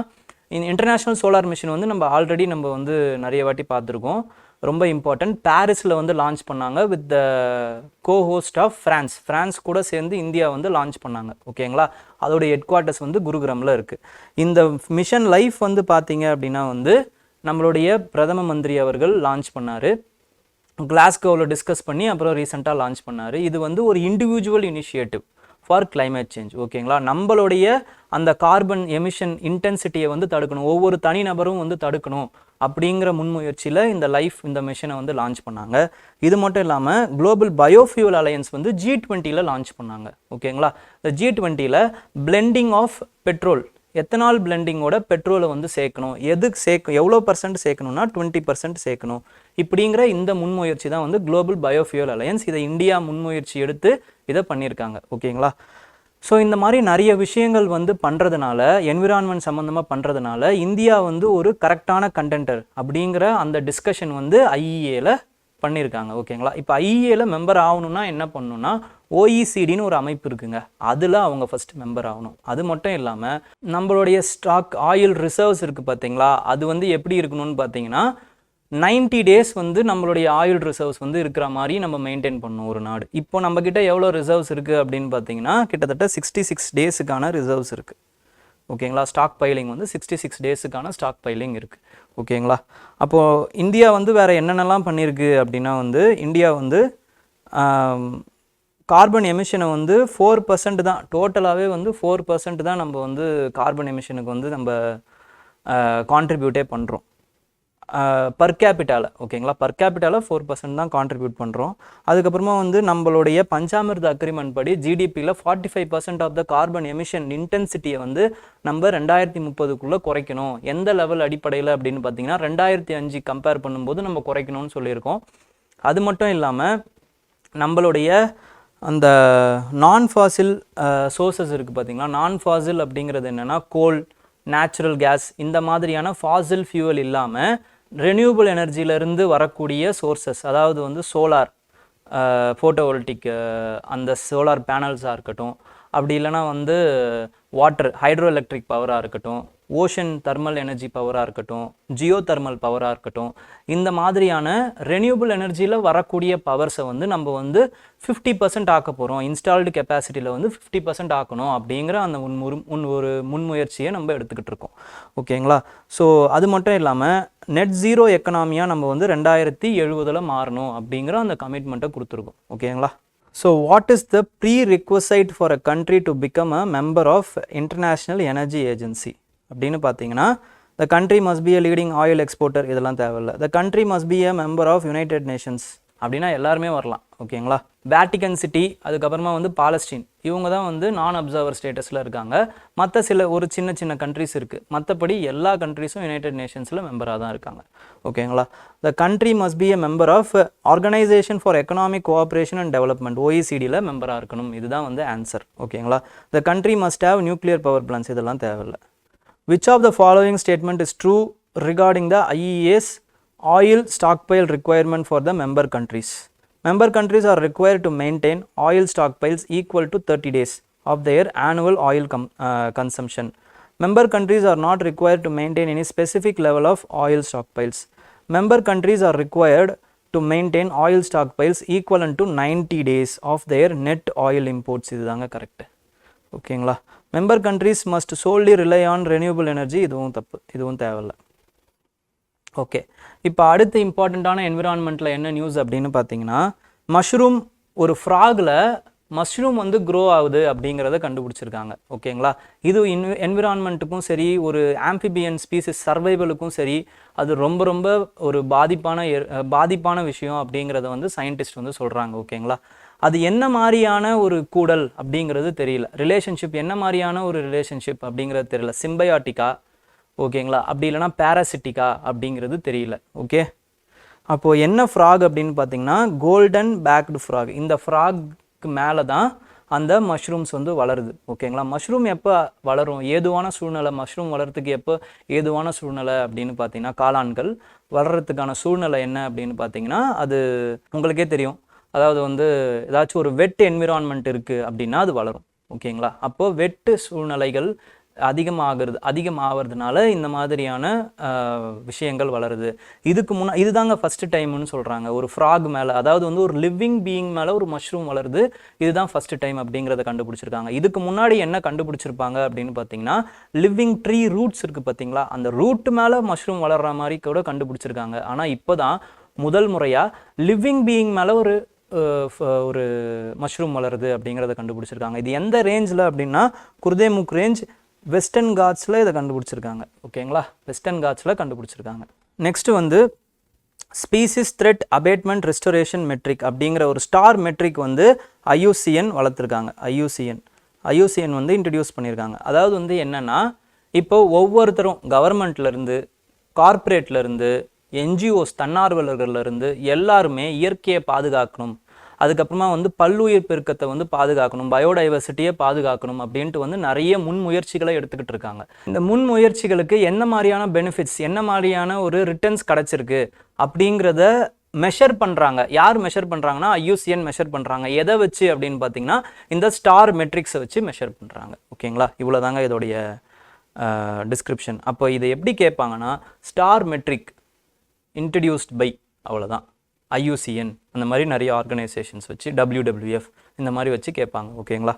இன்டர்நேஷ்னல் சோலார் மிஷன் வந்து நம்ம வந்து நிறைய வாட்டி பார்த்துருக்கோம். ரொம்ப இம்பார்ட்டன்ட். பாரிஸில் வந்து லான்ச் பண்ணாங்க with the cohost of France கூட சேர்ந்து இந்தியா வந்து லான்ச் பண்ணாங்க. ஓகேங்களா. அதோடைய ஹெட் குவார்ட்டர்ஸ் வந்து குருகிராமில் இருக்குது. இந்த மிஷன் லைஃப் வந்து பார்த்தீங்க அப்படின்னா வந்து நம்மளுடைய பிரதம மந்திரி அவர்கள் லான்ச் பண்ணார். கிளாஸ்கோவில் டிஸ்கஸ் பண்ணி அப்புறம் ரீசெண்டாக லான்ச் பண்ணார். இது வந்து ஒரு individual initiative for climate change. ஓகேங்களா. நம்மளுடைய அந்த கார்பன் எமிஷன் இன்டென்சிட்டியை வந்து தடுக்கணும், ஒவ்வொரு தனிநபரும் வந்து தடுக்கணும் அப்படிங்கிற முன்முயற்சியில் இந்த மிஷனை வந்து லான்ச் பண்ணாங்க. இது மட்டும் இல்லாமல் குளோபல் பயோஃபியூவல் அலையன்ஸ் வந்து G20 லான்ச் பண்ணாங்க. ஓகேங்களா. இந்த G20 blending of petrol, ethanol பிளெண்டிங்கோட பெட்ரோலை வந்து சேர்க்கணும். எவ்வளோ % சேர்க்கணும்னா 20% சேர்க்கணும். இப்படிங்கிற இந்த முன்முயற்சி தான் வந்து குளோபல் பயோஃபியூவல் அலையன்ஸ். இதை இந்தியா முன்முயற்சி எடுத்து இதை பண்ணியிருக்காங்க. ஓகேங்களா. ஸோ இந்த மாதிரி நிறைய விஷயங்கள் வந்து பண்ணுறதுனால, என்விரான்மெண்ட் சம்மந்தமாக பண்ணுறதுனால இந்தியா வந்து ஒரு கரெக்டான கண்டென்டர் அப்படிங்கிற அந்த டிஸ்கஷன் வந்து ஐஇஏல பண்ணியிருக்காங்க. ஓகேங்களா. இப்போ ஐஇஏல மெம்பர் ஆகணும்னா என்ன பண்ணணும்னா, ஓஇசிடின்னு ஒரு அமைப்பு இருக்குங்க, அதில் அவங்க ஃபஸ்ட்டு மெம்பர் ஆகணும். அது மட்டும் இல்லாமல் நம்மளுடைய ஸ்டாக் ஆயில் ரிசர்வ்ஸ் இருக்குது பார்த்தீங்களா, அது வந்து எப்படி இருக்கணும்னு பார்த்தீங்கன்னா 90 days வந்து நம்மளுடைய ஆயில் ரிசர்வ்ஸ் வந்து இருக்கிற மாதிரி நம்ம மெயின்டைன் பண்ணணும் ஒரு நாடு. இப்போ நம்மக்கிட்ட எவ்வளோ ரிசர்வ்ஸ் இருக்குது அப்படின்னு பார்த்தீங்கன்னா கிட்டத்தட்ட 66 daysக்கான ரிசர்வ்ஸ் இருக்குது. ஓகேங்களா. ஸ்டாக் பைலிங் வந்து 66 daysக்கான ஸ்டாக் பைலிங் இருக்குது. ஓகேங்களா. அப்போது இந்தியா வந்து வேறு என்னென்னலாம் பண்ணியிருக்கு அப்படின்னா வந்து இந்தியா வந்து கார்பன் எமிஷனை வந்து 4% தான், டோட்டலாகவே வந்து 4% தான் நம்ம வந்து கார்பன் எமிஷனுக்கு வந்து நம்ம கான்ட்ரிபியூட்டே பண்ணுறோம் பர் கேபிட்டாவில். ஓகேங்களா. பர் கேபிட்டாவில் 4% தான் கான்ட்ரிபியூட் பண்ணுறோம். அதுக்கப்புறமா வந்து நம்மளுடைய பஞ்சாமிர்த அக்ரிமெண்ட் படி ஜிடிபியில் 45% ஆஃப் த கார்பன் எமிஷன் இன்டென்சிட்டியை வந்து நம்ம 2030க்குள்ளே குறைக்கணும். எந்த லெவல் அடிப்படையில் அப்படின்னு பார்த்தீங்கன்னா 2005 கம்பேர் பண்ணும்போது நம்ம குறைக்கணும்னு சொல்லியிருக்கோம். அது மட்டும் இல்லாமல் நம்மளுடைய அந்த நான் ஃபாசில் சோர்சஸ் இருக்குது பார்த்தீங்களா. நான் ஃபாசில் அப்படிங்கிறது என்னென்னா கோல், நேச்சுரல் கேஸ், இந்த மாதிரியான ஃபாசில் ஃபியூவல் இல்லாமல் ரெனியூபிள் எனர்ஜியிலேருந்து வரக்கூடிய சோர்சஸ், அதாவது வந்து சோலார், ஃபோட்டோவோல்டிக் அந்த சோலார் பேனல்ஸாக இருக்கட்டும், அப்படி இல்லைனா வந்து வாட்டர் ஹைட்ரோ எலக்ட்ரிக் பவராக இருக்கட்டும், ஓஷன் தெர்மல் எனர்ஜி பவராக இருக்கட்டும், ஜியோ தெர்மல் பவராக இருக்கட்டும், இந்த மாதிரியான ரெனியூபிள் எனர்ஜியில் வரக்கூடிய பவர்ஸை வந்து நம்ம வந்து 50% ஆக்க போகிறோம். இன்ஸ்டால்டு கெப்பாசிட்டியில் வந்து 50% ஆக்கணும் அப்படிங்கிற அந்த ஒரு முன்முயற்சியை நம்ம எடுத்துக்கிட்டு இருக்கோம். ஓகேங்களா. ஸோ அது மட்டும் இல்லாமல் நெட் ஜீரோ எக்கனாமியாக நம்ம வந்து 2070 மாறணும் அப்படிங்கிற அந்த கமிட்மெண்ட்டை கொடுத்துருக்கோம். ஓகேங்களா. So what is the prerequisite for a country to become a member of International Energy Agency அப்படின்னு பார்த்தீங்கன்னா, the country must be a leading oil exporter, இதெல்லாம் தேவையில்லை. The country must be a member of United Nations அப்படின்னா எல்லாருமே வரலாம். ஓகேங்களா. Vatican city, அதுக்கப்புறமா வந்து பாலஸ்டீன், இவங்க தான் வந்து நான் அப்சர்வர் ஸ்டேட்டஸில் இருக்காங்க. மற்ற ஒரு சின்ன சின்ன கண்ட்ரிஸ் இருக்குது. மற்றபடி எல்லா கண்ட்ரிஸும் யுனைடெட் நேஷன்ஸில் மெம்பராக தான் இருக்காங்க. ஓகேங்களா. The country must be a member of organisation for economic cooperation and development, OECDயில் மெம்பராக இருக்கணும். இதுதான் வந்து ஆன்சர். ஓகேங்களா. The country must have nuclear power plans, இதெல்லாம் தேவையில்லை. Which of the following statement is true regarding the IEA's oil stockpile requirement for the member countries? Member countries are required to maintain oil stockpiles equal to 30 days of their annual oil consumption. Member countries are not required to maintain any specific level of oil stockpiles. Member countries are required to maintain oil stockpiles equivalent to 90 days of their net oil imports. இதுதாங்க correct. ஓகேங்களா. Member countries must solely rely on renewable energy, இதுவும் தப்பு, இதுவும் தேவையில்லை. Okay, இப்போ அடுத்து இம்பார்ட்டண்ட்டான என்விரான்மெண்ட்டில் என்ன நியூஸ் அப்படின்னு பார்த்தீங்கன்னா, மஷ்ரூம், ஒரு ஃப்ராகில் மஷ்ரூம் வந்து க்ரோ ஆகுது அப்படிங்கிறத கண்டுபிடிச்சிருக்காங்க. ஓகேங்களா. இது என்விரான்மெண்ட்டுக்கும் சரி, ஒரு ஆம்பிபியன் ஸ்பீசிஸ் சர்வைவலுக்கும் சரி, அது ரொம்ப ரொம்ப ஒரு பாதிப்பான விஷயம் அப்படிங்கிறத வந்து சயின்டிஸ்ட் வந்து சொல்கிறாங்க. ஓகேங்களா. அது என்ன மாதிரியான ஒரு கூடல் அப்படிங்கிறது தெரியல. ரிலேஷன்ஷிப் என்ன மாதிரியான ஒரு ரிலேஷன்ஷிப் அப்படிங்கிறது தெரியல. சிம்பயாட்டிக்கா, ஓகேங்களா, அப்படி இல்லைனா பேராசிட்டிக்கா அப்படிங்கிறது தெரியல. ஓகே, அப்போது என்ன ஃப்ராக் அப்படின்னு பார்த்தீங்கன்னா கோல்டன் பேக்டு ஃப்ராக். இந்த ஃப்ராக்கு மேலே தான் அந்த மஷ்ரூம்ஸ் வந்து வளருது. ஓகேங்களா. மஷ்ரூம் எப்போ வளரும், ஏதுவான சூழ்நிலை, மஷ்ரூம் வளர்கிறதுக்கு எப்போ ஏதுவான சூழ்நிலை அப்படின்னு பார்த்தீங்கன்னா, காளான்கள் வளர்கிறதுக்கான சூழ்நிலை என்ன அப்படின்னு பார்த்தீங்கன்னா, அது உங்களுக்கே தெரியும். அதாவது வந்து ஏதாச்சும் ஒரு வெட் என்விரான்மெண்ட் இருக்குது அப்படின்னா அது வளரும். ஓகேங்களா. அப்போது வெட்டு சூழ்நிலைகள் அதிகமாகிறதுனால இந்த மாதிரியான விஷயங்கள் வளருது. இதுதாங்க ஃபஸ்ட்டு டைம்னு சொல்கிறாங்க ஒரு ஃப்ராக் மேலே, அதாவது வந்து ஒரு லிவிங் பீயிங் மேலே ஒரு மஷ்ரூம் வளருது. இதுதான் ஃபஸ்ட்டு டைம் அப்படிங்கிறத கண்டுபிடிச்சிருக்காங்க. இதுக்கு முன்னாடி என்ன கண்டுபிடிச்சிருப்பாங்க அப்படின்னு பார்த்தீங்கன்னா, லிவிங் ட்ரீ ரூட்ஸ் இருக்குது பார்த்தீங்களா, அந்த ரூட் மேலே மஷ்ரூம் வளர்கிற மாதிரி கூட கண்டுபிடிச்சிருக்காங்க. ஆனால் இப்போ தான் முதல் முறையாக லிவிங் பீயிங் மேலே ஒரு மஷ்ரூம் வளருது அப்படிங்கிறத கண்டுபிடிச்சிருக்காங்க. இது எந்த ரேஞ்சில் அப்படின்னா, குர்தேமுக் ரேஞ்ச், வெஸ்டர்ன் காட்ஸில் இதை கண்டுபிடிச்சிருக்காங்க. ஓகேங்களா. வெஸ்டர்ன் காட்ஸில் கண்டுபிடிச்சிருக்காங்க. நெக்ஸ்ட் வந்து species threat abatement restoration metric அப்படிங்கிற ஒரு ஸ்டார் மெட்ரிக் வந்து IUCN வளர்த்துருக்காங்க. IUCN வந்து இன்ட்ரடியூஸ் பண்ணியிருக்காங்க. அதாவது வந்து என்னென்னா, இப்போ ஒவ்வொருத்தரும் கவர்மெண்ட்லேருந்து, கார்ப்பரேட்லேருந்து, NGOs தன்னார்வலர்கள்லேருந்து எல்லாருமே இயற்கையை பாதுகாக்கணும், அதுக்கப்புறமா வந்து பல்லுயிர் பெருக்கத்தை வந்து பாதுகாக்கணும், பயோடைவர்சிட்டியை பாதுகாக்கணும் அப்படின்ட்டு வந்து நிறைய முன்முயற்சிகளை எடுத்துக்கிட்டு இருக்காங்க. இந்த முன்முயற்சிகளுக்கு என்ன மாதிரியான பெனிஃபிட்ஸ், என்ன மாதிரியான ஒரு ரிட்டர்ன்ஸ் கிடச்சிருக்கு அப்படிங்கிறத மெஷர் பண்ணுறாங்க. யார் மெஷர் பண்ணுறாங்கன்னா IUCN மெஷர் பண்ணுறாங்க. எதை வச்சு அப்படின்னு பார்த்தீங்கன்னா, இந்த ஸ்டார் மெட்ரிக்ஸை வச்சு மெஷர் பண்ணுறாங்க. ஓகேங்களா. இவ்வளோதாங்க இதோடைய டிஸ்கிரிப்ஷன். அப்போ இதை எப்படி கேட்பாங்கன்னா, ஸ்டார் மெட்ரிக் இன்ட்ரடியூஸ்ட் பை, அவ்வளோதான், IUCN, அந்த மாதிரி நிறைய ஆர்கனைசேஷன்ஸ் வச்சு, WWF இந்த மாதிரி வச்சு கேட்பாங்க. ஓகேங்களா.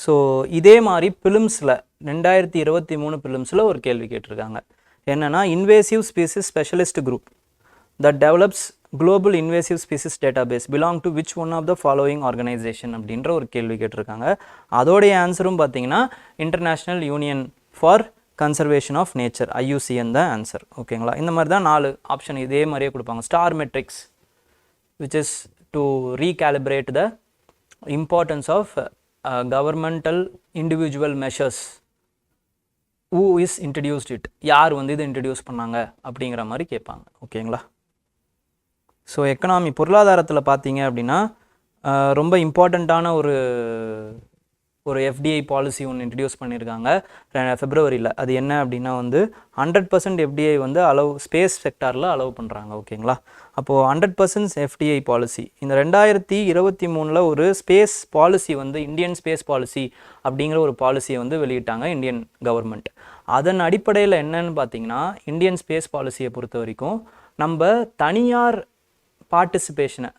ஸோ இதே மாதிரி பிலிம்ஸில் 2023 பிலிம்ஸில் ஒரு கேள்வி கேட்டிருக்காங்க. என்னென்னா, invasive species specialist group that develops global invasive species database belong to which one of the following organization அப்படின்ற ஒரு கேள்வி கேட்டிருக்காங்க. அதோடைய ஆன்சரும் பார்த்தீங்கன்னா International Union for Conservation of Nature, IUCN தான் ஆன்சர். ஓகேங்களா. இந்த மாதிரி தான் 4 ஆப்ஷன் இதே மாதிரியே கொடுப்பாங்க. Star metrics which is to recalibrate the importance of governmental individual measures, who is introduced it, யார் வந்து இதை இன்ட்ரடியூஸ் பண்ணாங்க அப்படிங்கிற மாதிரி கேட்பாங்க. ஓகேங்களா. ஸோ எக்கனாமி, பொருளாதாரத்தில் பார்த்தீங்க அப்படின்னா ரொம்ப இம்பார்ட்டண்ட்டான ஒரு FDI பாலிசி ஒன்று இன்ட்ரடியூஸ் பண்ணியிருக்காங்க ஃபெப்ரவரியில். அது என்ன அப்படின்னா வந்து 100% FDI வந்து ஸ்பேஸ் செக்டாரில் அலோவ் பண்ணுறாங்க. ஓகேங்களா. அப்போது 100% FDI பாலிசி இந்த 2023 ஒரு ஸ்பேஸ் பாலிசி வந்து இந்தியன் ஸ்பேஸ் பாலிசி அப்படிங்கிற ஒரு பாலிசியை வந்து வெளியிட்டாங்க இந்தியன் கவர்மெண்ட். அதன் அடிப்படையில் என்னன்னு பார்த்தீங்கன்னா, இந்தியன் ஸ்பேஸ் பாலிசியை பொறுத்த வரைக்கும் நம்ம தனியார் பார்ட்டிசிபேஷனை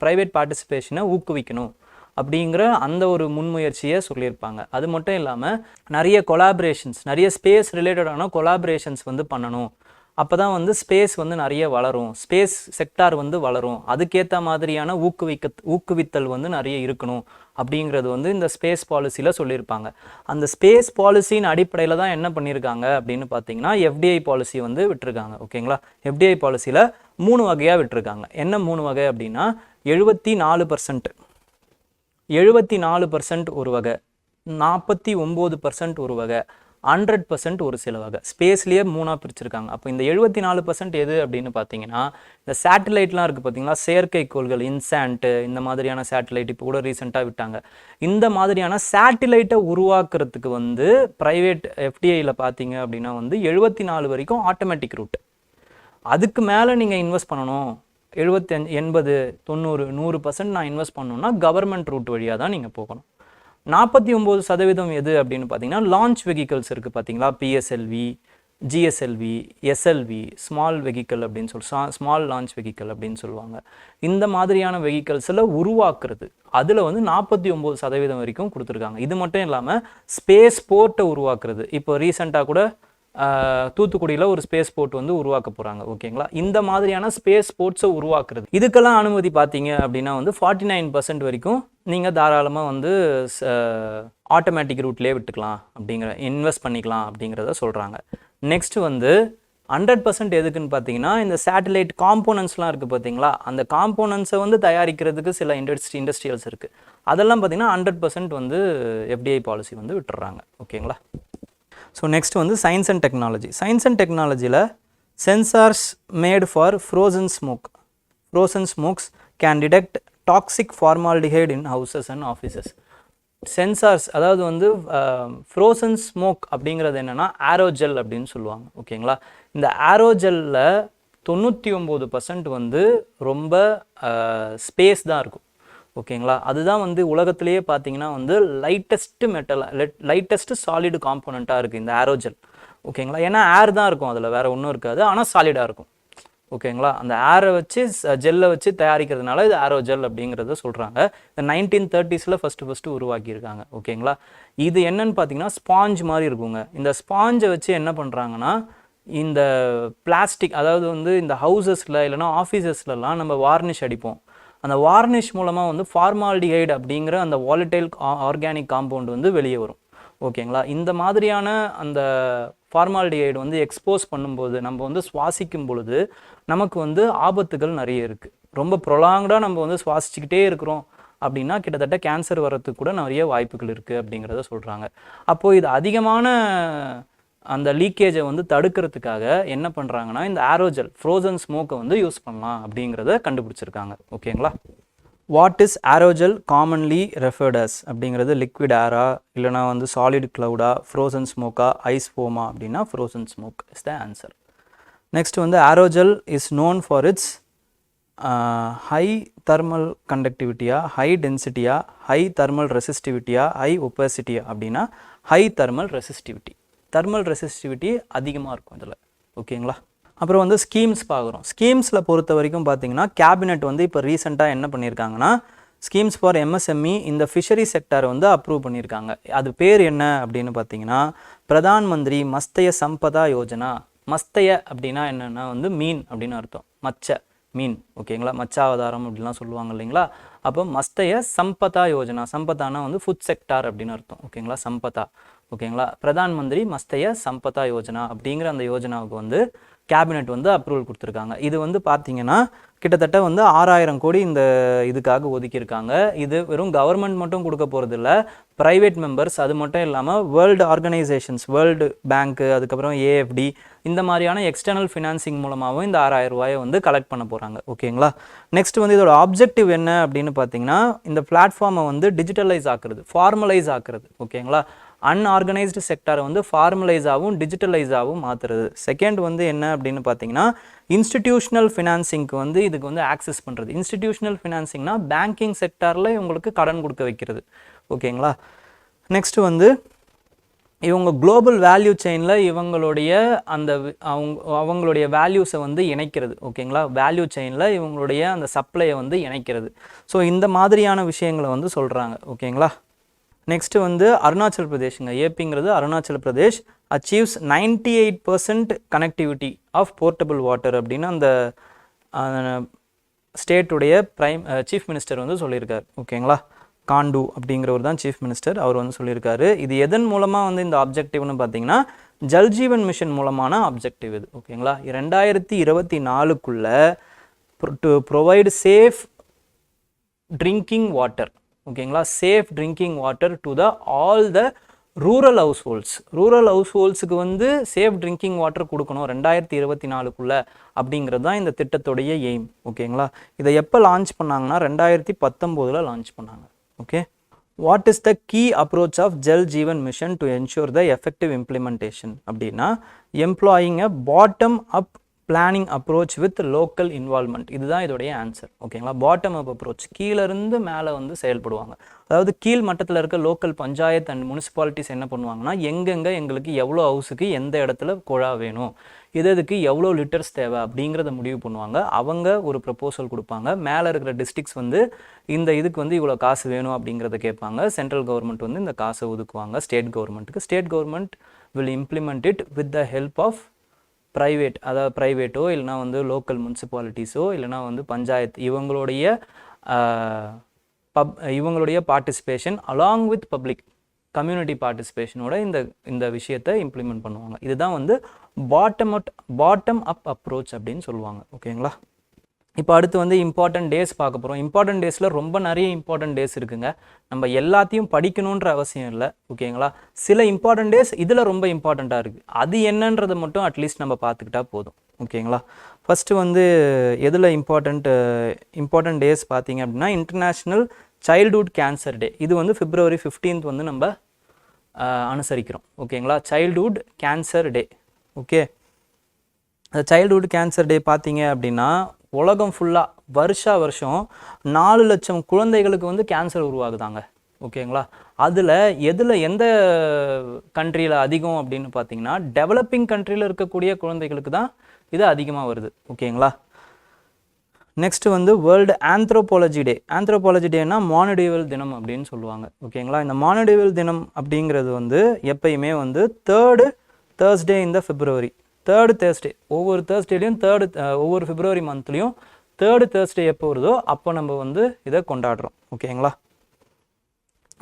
ப்ரைவேட் பார்ட்டிசிபேஷனை ஊக்குவிக்கணும் அப்படிங்கிற அந்த ஒரு முன்முயற்சியை சொல்லியிருப்பாங்க. அது மட்டும் இல்லாமல் நிறைய கொலாபரேஷன்ஸ், நிறைய ஸ்பேஸ் ரிலேட்டடான கொலாபரேஷன்ஸ் வந்து பண்ணணும் அப்போ தான் வந்து ஸ்பேஸ் வந்து நிறைய வளரும், ஸ்பேஸ் செக்டார் வந்து வளரும், அதுக்கேற்ற மாதிரியான ஊக்குவித்தல் வந்து நிறைய இருக்கணும் அப்படிங்கிறது வந்து இந்த ஸ்பேஸ் பாலிசியில் சொல்லியிருப்பாங்க. அந்த ஸ்பேஸ் பாலிசியின் அடிப்படையில் தான் என்ன பண்ணியிருக்காங்க அப்படின்னு பார்த்தீங்கன்னா எஃப்டிஐ பாலிசி வந்து விட்டுருக்காங்க. ஓகேங்களா, எஃப்டிஐ பாலிசியில் 3 வகையாக விட்டுருக்காங்க. என்ன 3 வகை அப்படின்னா 74% ஒரு வகை, 49% ஒரு வகை, 100% ஒரு சில வகை. ஸ்பேஸ்லேயே 3ஆக பிரிச்சிருக்காங்க. அப்போ இந்த 74% எது அப்படின்னு பார்த்தீங்கன்னா இந்த சேட்டலைட்லாம் இருக்குது பார்த்தீங்களா, செயற்கைக்கோள்கள், இன்சான்ட்டு, இந்த மாதிரியான சேட்டலைட் இப்போ கூட ரீசெண்டாக விட்டாங்க. இந்த மாதிரியான சேட்டலைட்டை உருவாக்குறதுக்கு வந்து ப்ரைவேட் எஃப்டிஐயில் பார்த்தீங்க அப்படின்னா வந்து 74 வரைக்கும் ஆட்டோமேட்டிக் ரூட். அதுக்கு மேலே நீங்கள் இன்வெஸ்ட் பண்ணணும், 75, 80, 90, 100% நான் இன்வெஸ்ட் பண்ணணும்னா கவர்மெண்ட் ரூட் வழியாக தான் நீங்கள் போகணும். 49% எது அப்படின்னு பார்த்தீங்கன்னா லான்ச் வெஹிக்கல்ஸ் இருக்குது பார்த்தீங்களா, PSLV, GSLV, SLV, small vehicle அப்படின்னு ஸ்மால் லான்ச் வெஹிக்கல் அப்படின்னு சொல்லுவாங்க. இந்த மாதிரியான வெஹிக்கல்ஸில் உருவாக்குறது, அதில் வந்து 49% வரைக்கும் கொடுத்துருக்காங்க. இது மட்டும் இல்லாமல் ஸ்பேஸ் போர்ட்டை உருவாக்குறது, இப்போ ரீசெண்டாக கூட தூத்துக்குடியில் ஒரு ஸ்பேஸ் போர்ட் வந்து உருவாக்க போகிறாங்க. ஓகேங்களா, இந்த மாதிரியான ஸ்பேஸ் போர்ட்ஸை உருவாக்குறது, இதுக்கெல்லாம் அனுமதி பார்த்தீங்க அப்படின்னா வந்து 49% வரைக்கும் நீங்கள் தாராளமாக வந்து ஆட்டோமேட்டிக் ரூட்லேயே விட்டுக்கலாம், இன்வெஸ்ட் பண்ணிக்கலாம் அப்படிங்கிறத சொல்கிறாங்க. நெக்ஸ்ட் வந்து 100% எதுக்குன்னு பார்த்தீங்கன்னா இந்த சேட்டலைட் காம்போனன்ட்ஸ்லாம் இருக்குது பார்த்தீங்களா, அந்த காம்போனன்ட்ஸை வந்து தயாரிக்கிறதுக்கு சில இண்டஸ்ட்ரியல்ஸ் இருக்குது. அதெல்லாம் பார்த்தீங்கன்னா 100% வந்து எஃப்டிஐ பாலிசி வந்து விட்டுறாங்க. ஓகேங்களா. ஸோ நெக்ஸ்ட் வந்து science and technology. Science and டெக்னாலஜியில் sensors made for frozen smokes can detect toxic formaldehyde in houses and offices. Sensors, அதாவது வந்து ஃப்ரோசன் ஸ்மோக் அப்படிங்கிறது என்னென்னா ஏரோஜெல் அப்படின்னு சொல்லுவாங்க. ஓகேங்களா, இந்த ஏரோஜெல்லில் 99% வந்து ரொம்ப ஸ்பேஸ் தான் இருக்கும். ஓகேங்களா, அதுதான் வந்து உலகத்திலேயே பார்த்தீங்கன்னா வந்து லைட்டஸ்ட் சாலிடு காம்போனண்ட்டாக இருக்குது இந்த ஏரோஜெல். ஓகேங்களா, ஏன்னா ஏர் தான் இருக்கும், அதில் வேறு ஒன்றும் இருக்காது, ஆனால் சாலிடாக இருக்கும். ஓகேங்களா, அந்த ஏரை வச்சு ஜெல்லை வச்சு தயாரிக்கிறதுனால இது ஏரோஜெல் அப்படிங்கிறத சொல்கிறாங்க. இந்த 1930s ஃபஸ்ட்டு உருவாக்கியிருக்காங்க. ஓகேங்களா, இது என்னன்னு பார்த்தீங்கன்னா ஸ்பாஞ்ச் மாதிரி இருக்குங்க. இந்த ஸ்பாஞ்சை வச்சு என்ன பண்ணுறாங்கன்னா இந்த பிளாஸ்டிக், அதாவது வந்து இந்த ஹவுசஸில் இல்லைனா ஆஃபீஸஸ்லலாம் நம்ம வார்னிஷ் அடிப்போம். அந்த வார்னிஷ் மூலமாக வந்து ஃபார்மால்டிஹைடு அப்படிங்கிற அந்த வாலடைல் ஆர்கானிக் காம்பவுண்ட் வந்து வெளியே வரும். ஓகேங்களா, இந்த மாதிரியான அந்த ஃபார்மால்டிஹைடு வந்து எக்ஸ்போஸ் பண்ணும்போது நம்ம வந்து சுவாசிக்கும் பொழுது நமக்கு வந்து ஆபத்துகள் நிறைய இருக்குது. ரொம்ப ப்ரொலாங்டாக நம்ம வந்து சுவாசிச்சுக்கிட்டே இருக்கிறோம் அப்படின்னா கிட்டத்தட்ட கேன்சர் வர்றதுக்கு கூட நிறைய வாய்ப்புகள் இருக்குது அப்படிங்கிறத சொல்கிறாங்க. அப்போது இது அதிகமான அந்த லீக்கேஜை வந்து தடுக்கிறதுக்காக என்ன பண்ணுறாங்கன்னா இந்த ஏரோஜெல் ஃப்ரோசன் ஸ்மோக்கை வந்து யூஸ் பண்ணலாம் அப்படிங்கிறத கண்டுபிடிச்சிருக்காங்க. ஓகேங்களா. What is aerogel commonly referred as அப்படிங்கிறது லிக்விட் ஏரா, இல்லைனா வந்து சாலிட் க்ளவுடா, ஃப்ரோசன் ஸ்மோக்கா, ஐஸ் ஃபோமா அப்படின்னா frozen smoke is the answer. Next வந்து aerogel is known for its high thermal கண்டக்டிவிட்டியா, ஹை டென்சிட்டியா, ஹை தெர்மல் ரெசிஸ்டிவிட்டியா, ஹை ஒப்பாசிட்டியா அப்படின்னா high thermal resistivity. Thermal resistivity அதிகமாக இருக்கும் இதில். ஓகேங்களா. அப்புறம் வந்து ஸ்கீம்ஸ் பார்க்குறோம். ஸ்கீம்ஸில் பொறுத்த வரைக்கும் பார்த்தீங்கன்னா கேபினெட் வந்து இப்போ ரீசெண்டாக என்ன பண்ணியிருக்காங்கன்னா ஸ்கீம்ஸ் ஃபார் எம்எஸ்எம்இ இந்த ஃபிஷரி செக்டாரை வந்து அப்ரூவ் பண்ணியிருக்காங்க. அது பேர் என்ன அப்படின்னு பார்த்தீங்கன்னா பிரதான் மந்திரி மஸ்தய சம்பதா யோஜனா. மஸ்தய அப்படின்னா என்னென்னா வந்து மீன் அப்படின்னு அர்த்தம், மீன். ஓகேங்களா, மச்சாவதாரம் அப்படின்லாம் சொல்லுவாங்க இல்லைங்களா. அப்போ மஸ்தய சம்பதா யோஜனா, சம்பதானா வந்து ஃபுட் செக்டார் அப்படின்னு அர்த்தம். ஓகேங்களா, சம்பதா. ஓகேங்களா, பிரதான் மந்திரி மஸ்தய சம்பதா யோஜனா அப்படிங்கிற அந்த யோஜனாவுக்கு வந்து கேபினெட் வந்து அப்ரூவல் கொடுத்துருக்காங்க. இது வந்து பார்த்தீங்கன்னா கிட்டத்தட்ட வந்து 6000 கோடி இந்த இதுக்காக ஒதுக்கியிருக்காங்க. இது வெறும் கவர்மெண்ட் மட்டும் கொடுக்க போகிறது இல்லை, ப்ரைவேட் மெம்பர்ஸ், அது மட்டும் இல்லாமல் வேர்ல்டு ஆர்கனைசேஷன்ஸ், வேர்ல்டு பேங்க்கு, அதுக்கப்புறம் ஏஎஃப்டி, இந்த மாதிரியான எக்ஸ்டர்னல் ஃபினான்சிங் மூலமாகவும் இந்த 6000 ரூபாயை வந்து கலெக்ட் பண்ண போகிறாங்க. ஓகேங்களா. நெக்ஸ்ட் வந்து இதோட ஆப்ஜெக்டிவ் என்ன அப்படின்னு பார்த்தீங்கன்னா இந்த பிளாட்ஃபார்மை வந்து டிஜிட்டலைஸ் ஆக்குறது, ஃபார்மலைஸ் ஆக்குறது. ஓகேங்களா, அன்ஆர்கனைஸ்டு செக்டாரை வந்து ஃபார்மலைஸாகவும் டிஜிட்டலைஸாகவும் மாற்றுறது. செகண்ட் வந்து என்ன அப்படின்னு பார்த்தீங்கன்னா இன்ஸ்டிடியூஷனல் ஃபினான்சிங்க்கு வந்து இதுக்கு வந்து ஆக்சஸ் பண்ணுறது. இன்ஸ்டிடியூஷனல் ஃபினான்சிங்னா பேங்கிங் செக்டாரில் இவங்களுக்கு கடன் கொடுக்க வைக்கிறது. ஓகேங்களா. நெக்ஸ்ட் வந்து இவங்க குளோபல் வேல்யூ செயினில் இவங்களுடைய அந்த அவங்களுடைய வேல்யூஸை வந்து இணைக்கிறது. ஓகேங்களா, வேல்யூ செயினில் இவங்களுடைய அந்த சப்ளையை வந்து இணைக்கிறது. ஸோ இந்த மாதிரியான விஷயங்களை வந்து சொல்கிறாங்க. ஓகேங்களா. நெக்ஸ்ட்டு வந்து Arunachal பிரதேஷுங்க. ஏபிங்கிறது Arunachal Pradesh, achieves 98% connectivity of portable water அப்படின்னு அந்த ஸ்டேட்டுடைய சீஃப் மினிஸ்டர் வந்து சொல்லியிருக்காரு. ஓகேங்களா, காண்டு அப்படிங்கிறவர் தான் சீஃப் மினிஸ்டர். அவர் வந்து சொல்லியிருக்காரு. இது எதன் மூலமாக வந்து இந்த ஆப்ஜெக்டிவ்னு பார்த்தீங்கன்னா ஜல்ஜீவன் மிஷன் மூலமான ஆப்ஜெக்டிவ் இது. ஓகேங்களா, 2024க்குள்ள to provide safe drinking water. ஓகேங்களா, safe drinking water to the all the rural ஹவுஸ்ஹோல்ட்ஸுக்கு வந்து சேஃப் ட்ரிங்கிங் வாட்டர் கொடுக்கணும் 2024க்குள்ள அப்படிங்கிறது தான் இந்த திட்டத்துடைய எய்ம். ஓகேங்களா, இதை எப்போ லான்ச் பண்ணாங்கன்னா 2019 லான்ச் பண்ணாங்க. Okay, what is the key approach of Jal Jeevan mission to ensure the effective implementation அப்படின்னா employing a bottom up planning approach with local involvement. இதுதான் இதோடைய ஆன்சர். ஓகேங்களா, பாட்டம் அப் அப்ரோச், கீழேருந்து மேலே வந்து செயல்படுவாங்க. அதாவது கீழ் மட்டத்தில் இருக்க லோக்கல் பஞ்சாயத்து அண்ட் முனிசிபாலிட்டிஸ் என்ன பண்ணுவாங்கன்னா எங்கெங்கே எங்களுக்கு எவ்வளோ ஹவுஸுக்கு எந்த இடத்துல குழா வேணும், இதுக்கு எவ்வளோ லிட்டர்ஸ் தேவை அப்படிங்கிறத முடிவு பண்ணுவாங்க. அவங்க ஒரு ப்ரப்போசல் கொடுப்பாங்க. மேலே இருக்கிற டிஸ்ட்ரிக்ஸ் வந்து இந்த இதுக்கு வந்து இவ்வளோ காசு வேணும் அப்படிங்கிறத கேட்பாங்க. சென்ட்ரல் கவர்மெண்ட் வந்து இந்த காசை ஒதுக்குவாங்க ஸ்டேட் கவர்மெண்ட்டுக்கு. State government will implement it with the help of private, அதாவது ப்ரைவேட்டோ இல்லைனா வந்து லோக்கல் முனிசிபாலிட்டிஸோ இல்லைனா வந்து பஞ்சாயத்து இவங்களுடைய participation along with public community பார்ட்டிசிபேஷனோட இந்த விஷயத்தை இம்ப்ளிமெண்ட் பண்ணுவாங்க. இதுதான் வந்து பாட்டம் அப் அப்ரோச் அப்படின்னு சொல்லுவாங்க. ஓகேங்களா, இப்போ அடுத்து வந்து இம்பார்ட்டன்ட் டேஸ் பார்க்க போகிறோம். இம்பார்ட்டன்ட் டேஸில் ரொம்ப நிறைய இம்பார்ட்டன்ட் டேஸ் இருக்குங்க. நம்ம எல்லாத்தையும் படிக்கணுன்ற அவசியம் இல்லை. ஓகேங்களா, சில இம்பார்ட்டன்ட் டேஸ் இதில் ரொம்ப இம்பார்ட்டண்ட்டாக இருக்குது. அது என்னன்றதை மட்டும் அட்லீஸ்ட் நம்ம பார்த்துக்கிட்டா போதும். ஓகேங்களா, ஃபஸ்ட்டு வந்து எதில் இம்பார்ட்டன்ட் டேஸ் பார்த்தீங்க அப்படின்னா இன்டர்நேஷ்னல் சைல்ட்ஹுட் கேன்சர் டே. இது வந்து February 15th வந்து நம்ம அனுசரிக்கிறோம். ஓகேங்களா, சைல்ட்ஹுட் கேன்சர் டே. ஓகே, அந்த சைல்ட்ஹுட் கேன்சர் டே பார்த்தீங்க அப்படின்னா உலகம் ஃபுல்லாக வருஷம் 4 லட்சம் குழந்தைகளுக்கு வந்து கேன்சர் உருவாகுதாங்க. ஓகேங்களா, எந்த கண்ட்ரியில் அதிகம் அப்படின்னு பார்த்தீங்கன்னா டெவலப்பிங் கண்ட்ரியில் இருக்கக்கூடிய குழந்தைகளுக்கு தான் இது அதிகமாக வருது. ஓகேங்களா, நெக்ஸ்ட் வந்து வேர்ல்டு ஆந்த்ரோபாலஜி டே. ஆந்த்ரோபாலஜி டேனா மானுடேவியல் தினம் அப்படின்னு சொல்லுவாங்க. ஓகேங்களா, இந்த மானுடேவியல் தினம் அப்படிங்கிறது வந்து எப்பயுமே வந்து தேர்ஸ்டே இந்த February, தேர்ஸ்டே, ஒவ்வொரு தேர்ஸ்டேலையும் ஒவ்வொரு February மந்த்லையும் தேர்ஸ்டே எப்போ வருதோ அப்போ நம்ம வந்து இதை கொண்டாடுறோம். ஓகேங்களா,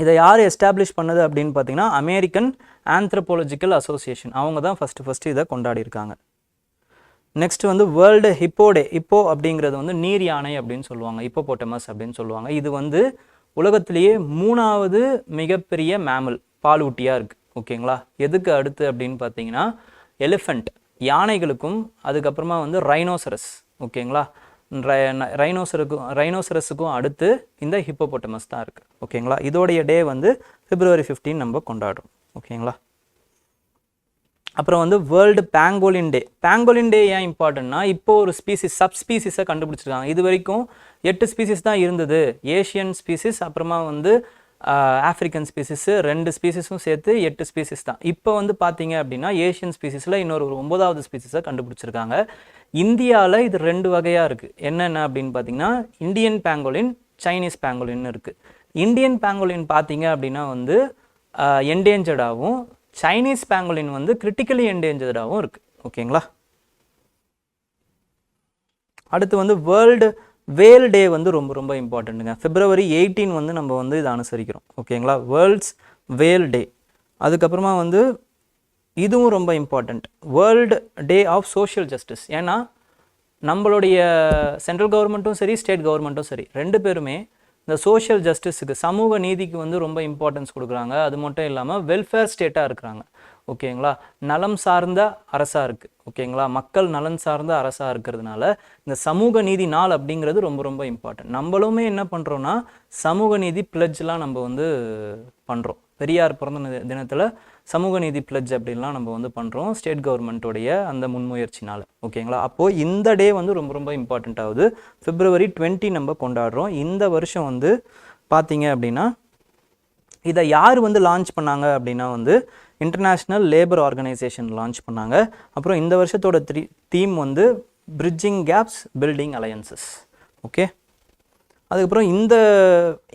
இதை யார் எஸ்டாப்ளிஷ் பண்ணது அப்படின்னு பார்த்தீங்கன்னா அமெரிக்கன் ஆந்த்ரோபாலஜிக்கல் அசோசியேஷன். அவங்க தான் ஃபஸ்ட்டு இதை கொண்டாடியிருக்காங்க. நெக்ஸ்ட் வந்து வேர்ல்டு ஹிப்போ டே. ஹிப்போ அப்படிங்கிறது வந்து நீர் யானை அப்படின்னு சொல்லுவாங்க, ஹிப்போபோட்டமஸ் அப்படின்னு சொல்லுவாங்க. இது வந்து உலகத்திலேயே 3வது மிகப்பெரிய மேமல், பாலூட்டியாக இருக்குது. ஓகேங்களா, எதுக்கு அடுத்து அப்படின்னு பார்த்தீங்கன்னா எலிஃபண்ட், யானைகளுக்கும் அதுக்கப்புறமா வந்து ரைனோசரஸ். ஓகேங்களா, ரைனோசரஸுக்கும் அடுத்து இந்த ஹிப்போபோட்டமஸ் தான் இருக்குது. ஓகேங்களா, இதோடைய டே வந்து February 15 நம்ம கொண்டாடுறோம். ஓகேங்களா, அப்புறம் வந்து வேர்ல்டு பேங்கோலின் டே. பேங்கோலின் டே ஏன் இம்பார்ட்டன்ட்னா இப்போ ஒரு சப்ஸ்பீசிஸை கண்டுபிடிச்சிருக்காங்க. இது வரைக்கும் 8 ஸ்பீசிஸ் தான் இருந்தது. ஏஷியன் ஸ்பீசிஸ், அப்புறமா வந்து ஆஃப்ரிக்கன் ஸ்பீசிஸு 2 ஸ்பீசிஸும் சேர்த்து 8 ஸ்பீசிஸ் தான். இப்போ வந்து பார்த்தீங்க அப்படின்னா ஏஷியன் ஸ்பீசிஸில் இன்னொரு 9வது ஸ்பீசிஸை கண்டுபிடிச்சிருக்காங்க. இந்தியாவில் இது 2 வகையாக இருக்குது. என்னென்ன அப்படின்னு பார்த்தீங்கன்னா இந்தியன் பேங்கோலின், சைனீஸ் பேங்கோலின் இருக்குது. இந்தியன் பேங்கோலின் பார்த்தீங்க அப்படின்னா வந்து என்டேஞ்சர்டாகவும், சைனீஸ் பேங்கோலின் வந்து கிரிட்டிக்கலி என்டேஞ்சர்டாகவும் இருக்குது. ஓகேங்களா, அடுத்து வந்து வேர்ல்டு வேல் டே வந்து ரொம்ப இம்பார்ட்டண்ட்டுங்க. February 18 வந்து நம்ம வந்து இதை அனுசரிக்கிறோம். ஓகேங்களா, வேர்ல்ட்ஸ் வேல் டே. அதுக்கப்புறமா வந்து இதுவும் ரொம்ப important, world day of social justice. ஏன்னா நம்மளுடைய சென்ட்ரல் கவர்மெண்ட்டும் சரி, ஸ்டேட் கவர்மெண்ட்டும் சரி, 2 பேருமே இந்த சோஷியல் ஜஸ்டிஸுக்கு, சமூக நீதிக்கு வந்து ரொம்ப இம்பார்ட்டன்ஸ் கொடுக்குறாங்க. அது மட்டும் இல்லாமல் வெல்ஃபேர் ஸ்டேட்டாக இருக்கிறாங்க. ஓகேங்களா, நலம் சார்ந்த அரசாக இருக்குது. ஓகேங்களா, மக்கள் நலன் சார்ந்த அரசாக இருக்கிறதுனால இந்த சமூக நீதி நாள் அப்படிங்கிறது ரொம்ப இம்பார்ட்டன்ட். நம்மளுமே என்ன பண்ணுறோன்னா சமூக நீதி பிளட்ஜ்லாம் நம்ம வந்து பண்ணுறோம். பெரியார் பிறந்த தினத்தில் சமூக நீதி பிளட்ஜ் அப்படின்லாம் நம்ம வந்து பண்ணுறோம் ஸ்டேட் கவர்மெண்ட்டோடைய அந்த முன்முயற்சினால். ஓகேங்களா, அப்போது இந்த டே வந்து ரொம்ப இம்பார்ட்டண்ட் ஆகுது. February 20 நம்ம கொண்டாடுறோம். இந்த வருஷம் வந்து பார்த்தீங்க அப்படின்னா இதை யார் வந்து லான்ச் பண்ணாங்க அப்படின்னா வந்து இன்டர்நேஷ்னல் லேபர் ஆர்கனைசேஷன் லான்ச் பண்ணாங்க. அப்புறம் இந்த வருஷத்தோட தீம் வந்து bridging gaps building alliances. Okay, அதுக்கப்புறம் இந்த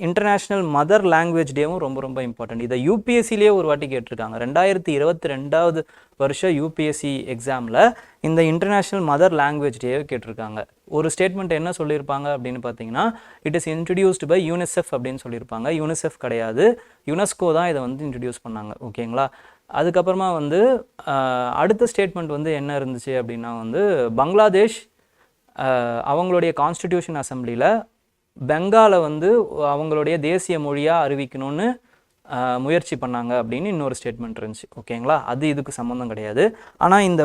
இன்டர்நேஷ்னல் மதர் லாங்குவேஜ் டேவும் ரொம்ப ரொம்ப இம்பார்ட்டன்ட். இதை யூபிஎஸ்சிலேயே ஒரு வாட்டி கேட்டிருக்காங்க. 2022 வருஷம் யூபிஎஸ்சி எக்ஸாமில் இந்த இன்டர்நேஷ்னல் மதர் லாங்குவேஜ் டேவை கேட்டிருக்காங்க. ஒரு ஸ்டேட்மெண்ட் என்ன சொல்லியிருப்பாங்க அப்படின்னு பார்த்தீங்கன்னா, it is introduced by UNICEF அப்படின்னு சொல்லியிருப்பாங்க. யூனிசெஃப் கிடையாது, யுனெஸ்கோ தான் இதை வந்து இன்ட்ரடியூஸ் பண்ணாங்க. ஓகேங்களா. அதுக்கப்புறமா வந்து அடுத்த ஸ்டேட்மெண்ட் வந்து என்ன இருந்துச்சு அப்படின்னா வந்து, பங்களாதேஷ் அவங்களுடைய கான்ஸ்டிடியூஷன் அசம்பிளியில் பெங்காலை வந்து அவங்களுடைய தேசிய மொழியாக அறிவிக்கணும்னு முயற்சி பண்ணாங்க அப்படின்னு இன்னொரு ஸ்டேட்மெண்ட் இருந்துச்சு. ஓகேங்களா. அது இதுக்கு சம்மந்தம் கிடையாது. ஆனால் இந்த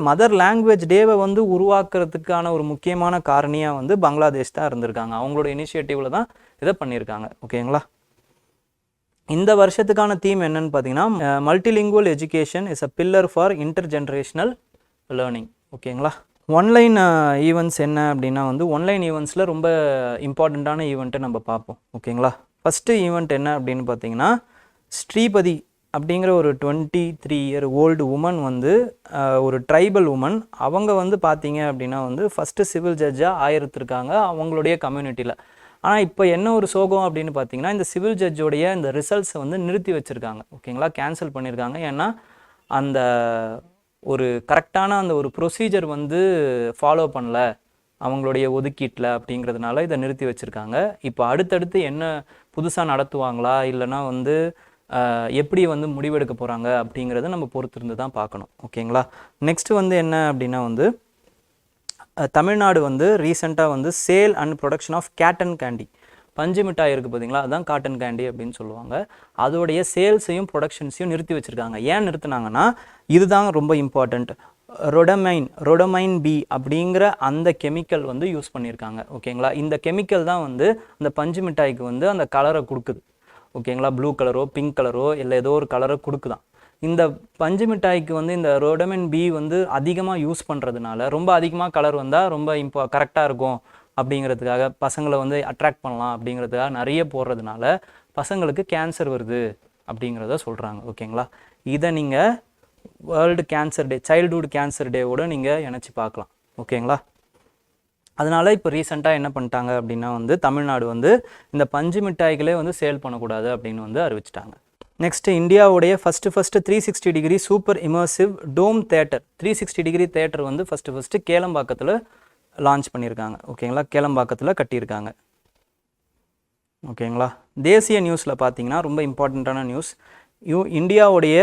மதர் லாங்குவேஜ் டேவை வந்து உருவாக்குறதுக்கான ஒரு முக்கியமான காரணியாக வந்து பங்களாதேஷ் தான் இருந்திருக்காங்க. அவங்களோட இனிஷியேட்டிவில் தான் இதை பண்ணியிருக்காங்க. ஓகேங்களா. இந்த வருஷத்துக்கான தீம் என்னன்னு பார்த்தீங்கன்னா, multilingual education is a pillar for inter generational learning. ஓகேங்களா. ஒன்லைன் ஈவெண்ட்ஸ் என்ன அப்படின்னா வந்து, ஒன்லைன் ஈவெண்ட்ஸில் ரொம்ப இம்பார்ட்டண்ட்டான ஈவெண்ட்டை நம்ம பார்ப்போம். ஓகேங்களா. ஃபஸ்ட்டு ஈவெண்ட் என்ன அப்படின்னு பார்த்தீங்கன்னா, ஸ்ரீபதி அப்படிங்கிற ஒரு 23 இயர் ஓல்டு உமன் வந்து ஒரு ட்ரைபல் உமன். அவங்க வந்து பார்த்தீங்க அப்படின்னா வந்து ஃபஸ்ட்டு சிவில் ஜட்ஜாக ஆயிருத்திருக்காங்க அவங்களுடைய கம்யூனிட்டியில். ஆனால் இப்போ என்ன ஒரு சோகம் அப்படின்னு பார்த்தீங்கன்னா, இந்த சிவில் ஜட்ஜோடைய இந்த ரிசல்ட்ஸை வந்து நிறுத்தி வச்சுருக்காங்க. ஓகேங்களா. கேன்சல் பண்ணியிருக்காங்க. ஏன்னா அந்த ஒரு கரெக்டான அந்த ஒரு ப்ரொசீஜர் வந்து ஃபாலோ பண்ணல அவங்களுடைய ஒதுக்கீட்டில் அப்படிங்கிறதுனால இதை நிறுத்தி வச்சுருக்காங்க. இப்போ அடுத்தடுத்து என்ன புதுசாக நடத்துவாங்களா இல்லைனா வந்து எப்படி வந்து முடிவெடுக்க போகிறாங்க அப்படிங்கிறத நம்ம பொறுத்திருந்து தான் பார்க்கணும். ஓகேங்களா. நெக்ஸ்ட்டு வந்து என்ன அப்படின்னா வந்து, தமிழ்நாடு வந்து ரீசெண்டாக வந்து sale and production of cotton candy, பஞ்சு மிட்டாய் இருக்குது பார்த்தீங்களா, அதுதான் காட்டன் கேண்டி அப்படின்னு சொல்லுவாங்க. அதோடைய சேல்ஸையும் ப்ரொடக்ஷன்ஸையும் நிறுத்தி வச்சுருக்காங்க. ஏன் நிறுத்தினாங்கன்னா, இதுதான் ரொம்ப இம்பார்ட்டண்ட். ரொடமைன் பி அப்படிங்கிற அந்த கெமிக்கல் வந்து யூஸ் பண்ணியிருக்காங்க. ஓகேங்களா. இந்த கெமிக்கல் தான் வந்து அந்த பஞ்சு மிட்டாய்க்கு வந்து அந்த கலரை கொடுக்குது. ஓகேங்களா. ப்ளூ கலரோ பிங்க் கலரோ இல்லை ஏதோ ஒரு கலரை கொடுக்குதான். இந்த பஞ்சு மிட்டாய்க்கு வந்து இந்த ரொடமைன் பி வந்து அதிகமாக யூஸ் பண்ணுறதுனால, ரொம்ப அதிகமாக கலர் வந்தால் ரொம்ப கரெக்டாக இருக்கும் அப்படிங்கிறதுக்காக, பசங்களை வந்து அட்ராக்ட் பண்ணலாம் அப்படிங்கிறதுக்காக நிறைய போடுறதுனால பசங்களுக்கு கேன்சர் வருது அப்படிங்கிறத சொல்கிறாங்க. ஓகேங்களா. இதை நீங்கள் world cancer day, childhood cancer டேவோடு நீங்கள் இணைச்சி பார்க்கலாம். ஓகேங்களா. அதனால் இப்போ ரீசெண்டாக என்ன பண்ணிட்டாங்க அப்படின்னா வந்து, தமிழ்நாடு வந்து இந்த பஞ்சு மிட்டாய்களே வந்து சேல் பண்ணக்கூடாது அப்படின்னு வந்து அறிவிச்சிட்டாங்க. நெக்ஸ்ட்டு இந்தியாவுடைய ஃபஸ்ட்டு 360 டிகிரி சூப்பர் இமர்சிவ் டோம் தேட்டர், 360 டிகிரி தேட்டர் வந்து ஃபஸ்ட்டு கேளம்பாக்கத்தில் லான்ச் பண்ணியிருக்காங்க. ஓகேங்களா. கேளம்பாக்கத்தில் கட்டியிருக்காங்க. ஓகேங்களா. தேசிய நியூஸில் பார்த்தீங்கன்னா ரொம்ப இம்பார்ட்டண்ட்டான நியூஸ், இந்தியாவுடைய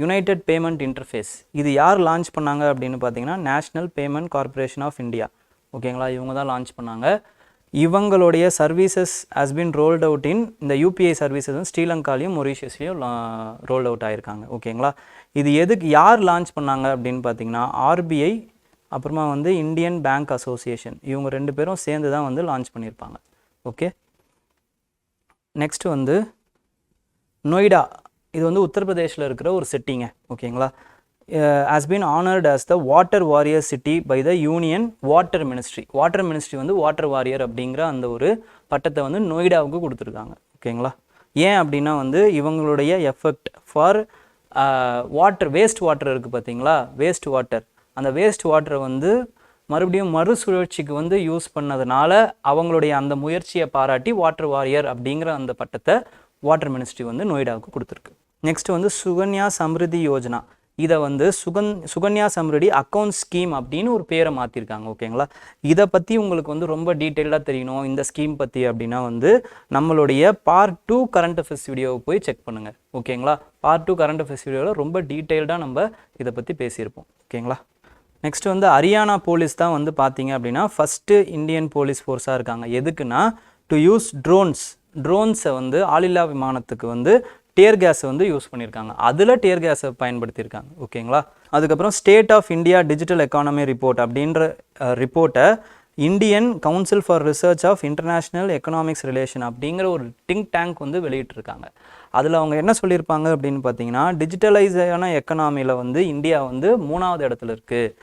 யுனைடெட் பேமெண்ட் இன்டர்ஃபேஸ். இது யார் லான்ச் பண்ணாங்க அப்படின்னு பார்த்தீங்கன்னா, National Payment Corporation of India. ஓகேங்களா. இவங்க தான் லான்ச் பண்ணாங்க. இவங்களுடைய services has been rolled out in இந்த யூபிஐ சர்வீசஸ் வந்து ஸ்ரீலங்காலையும் மொரீஷியஸ்லையும் ரோல்ட் அவுட் ஆகிருக்காங்க. ஓகேங்களா. இது எதுக்கு யார் லான்ச் பண்ணாங்க அப்படின்னு பார்த்தீங்கன்னா, ஆர்பிஐ அப்புறமா வந்து இந்தியன் பேங்க் அசோசியேஷன், இவங்க 2 பேரும் சேர்ந்து தான் வந்து லான்ச் பண்ணியிருப்பாங்க. ஓகே. நெக்ஸ்ட் வந்து நொய்டா, இது வந்து உத்தரப்பிரதேஷில் இருக்கிற ஒரு சிட்டிங்க. ஓகேங்களா. Has been honoured as the water warrior city by the union water ministry. Water ministry வந்து வாட்டர் வாரியர் அப்படிங்கிற அந்த ஒரு பட்டத்தை வந்து நொய்டாவுக்கு கொடுத்துருக்காங்க. ஓகேங்களா. ஏன் அப்படின்னா வந்து இவங்களுடைய effect for water, waste water இருக்குது பார்த்தீங்களா, வேஸ்ட் வாட்டர், அந்த வேஸ்ட் வாட்டரை வந்து மறுபடியும் மறுசுழற்சிக்கு வந்து யூஸ் பண்ணதுனால அவங்களுடைய அந்த முயற்சியை பாராட்டி வாட்டர் வாரியர் அப்படிங்கிற அந்த பட்டத்தை வாட்டர் மினிஸ்ட்ரி வந்து நொய்டாவுக்கு கொடுத்துருக்கு. நெக்ஸ்ட் வந்து சுகன்யா சம்ருதி யோஜனா, இதை வந்து சுகன்யா சம்ருதி அக்கௌண்ட் ஸ்கீம் அப்படின்னு ஒரு பேரை மாற்றிருக்காங்க. ஓகேங்களா. இதை பற்றி உங்களுக்கு வந்து ரொம்ப டீட்டெயிலாக தெரியணும் இந்த ஸ்கீம் பற்றி அப்படின்னா வந்து நம்மளுடைய பார்ட் 2 கரண்ட் அஃபேர்ஸ் வீடியோவை போய் செக் பண்ணுங்கள். ஓகேங்களா. பார்ட் 2 கரண்ட் அஃபேர்ஸ் வீடியோவில் ரொம்ப டீட்டெயில்டாக நம்ம இதை பற்றி பேசியிருப்போம். ஓகேங்களா. நெக்ஸ்ட் வந்து ஹரியானா போலீஸ் தான் வந்து பார்த்தீங்க அப்படின்னா ஃபஸ்ட்டு இந்தியன் போலீஸ் ஃபோர்ஸாக இருக்காங்க. எதுக்குன்னா, டு யூஸ் ட்ரோன்ஸை வந்து ஆளில்லா விமானத்துக்கு வந்து டியர் கேஸை வந்து யூஸ் பண்ணியிருக்காங்க. அதில் டியர் கேஸை பயன்படுத்தியிருக்காங்க. ஓகேங்களா. அதுக்கப்புறம் state of India digital economy report அப்படின்ற ரிப்போர்ட்டை Indian Council for Research of International Economics Relation அப்படிங்கிற ஒரு திங்க் டேங்க் வந்து வெளியிட்டிருக்காங்க. அதில் அவங்க என்ன சொல்லியிருப்பாங்க அப்படின்னு பார்த்தீங்கன்னா, டிஜிட்டலைஸான எக்கனாமியில் வந்து இந்தியா வந்து 3வது இடத்துல இருக்குது.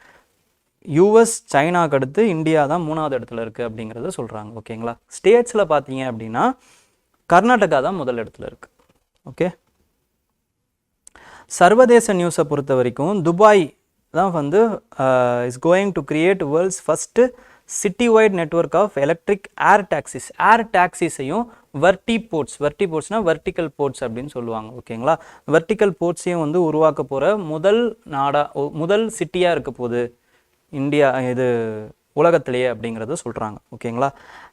யூஎஸ் சைனாக்கு அடுத்து இந்தியா தான் 3வது இடத்துல இருக்குது அப்படிங்கிறத சொல்கிறாங்க. ஓகேங்களா. ஸ்டேட்ஸில் பார்த்தீங்க அப்படின்னா கர்நாடகா தான் முதல் இடத்துல இருக்குது. ஓகே. சர்வதேச நியூஸை பொறுத்த வரைக்கும் துபாய் தான் வந்து is going to create world's first city wide network of electric air taxis. Air டாக்ஸிஸையும் வெர்டிபோர்ட்ஸ்னால் வெர்டிக்கல் போர்ட்ஸ் அப்படின்னு சொல்லுவாங்க. ஓகேங்களா, வெர்டிக்கல் போர்ட்ஸையும் வந்து உருவாக்க போகிற முதல் சிட்டியாக இருக்க போகுது இந்தியா இது உலகத்திலேயே அப்படிங்கிறத சொல்கிறாங்க. ஓகேங்களா,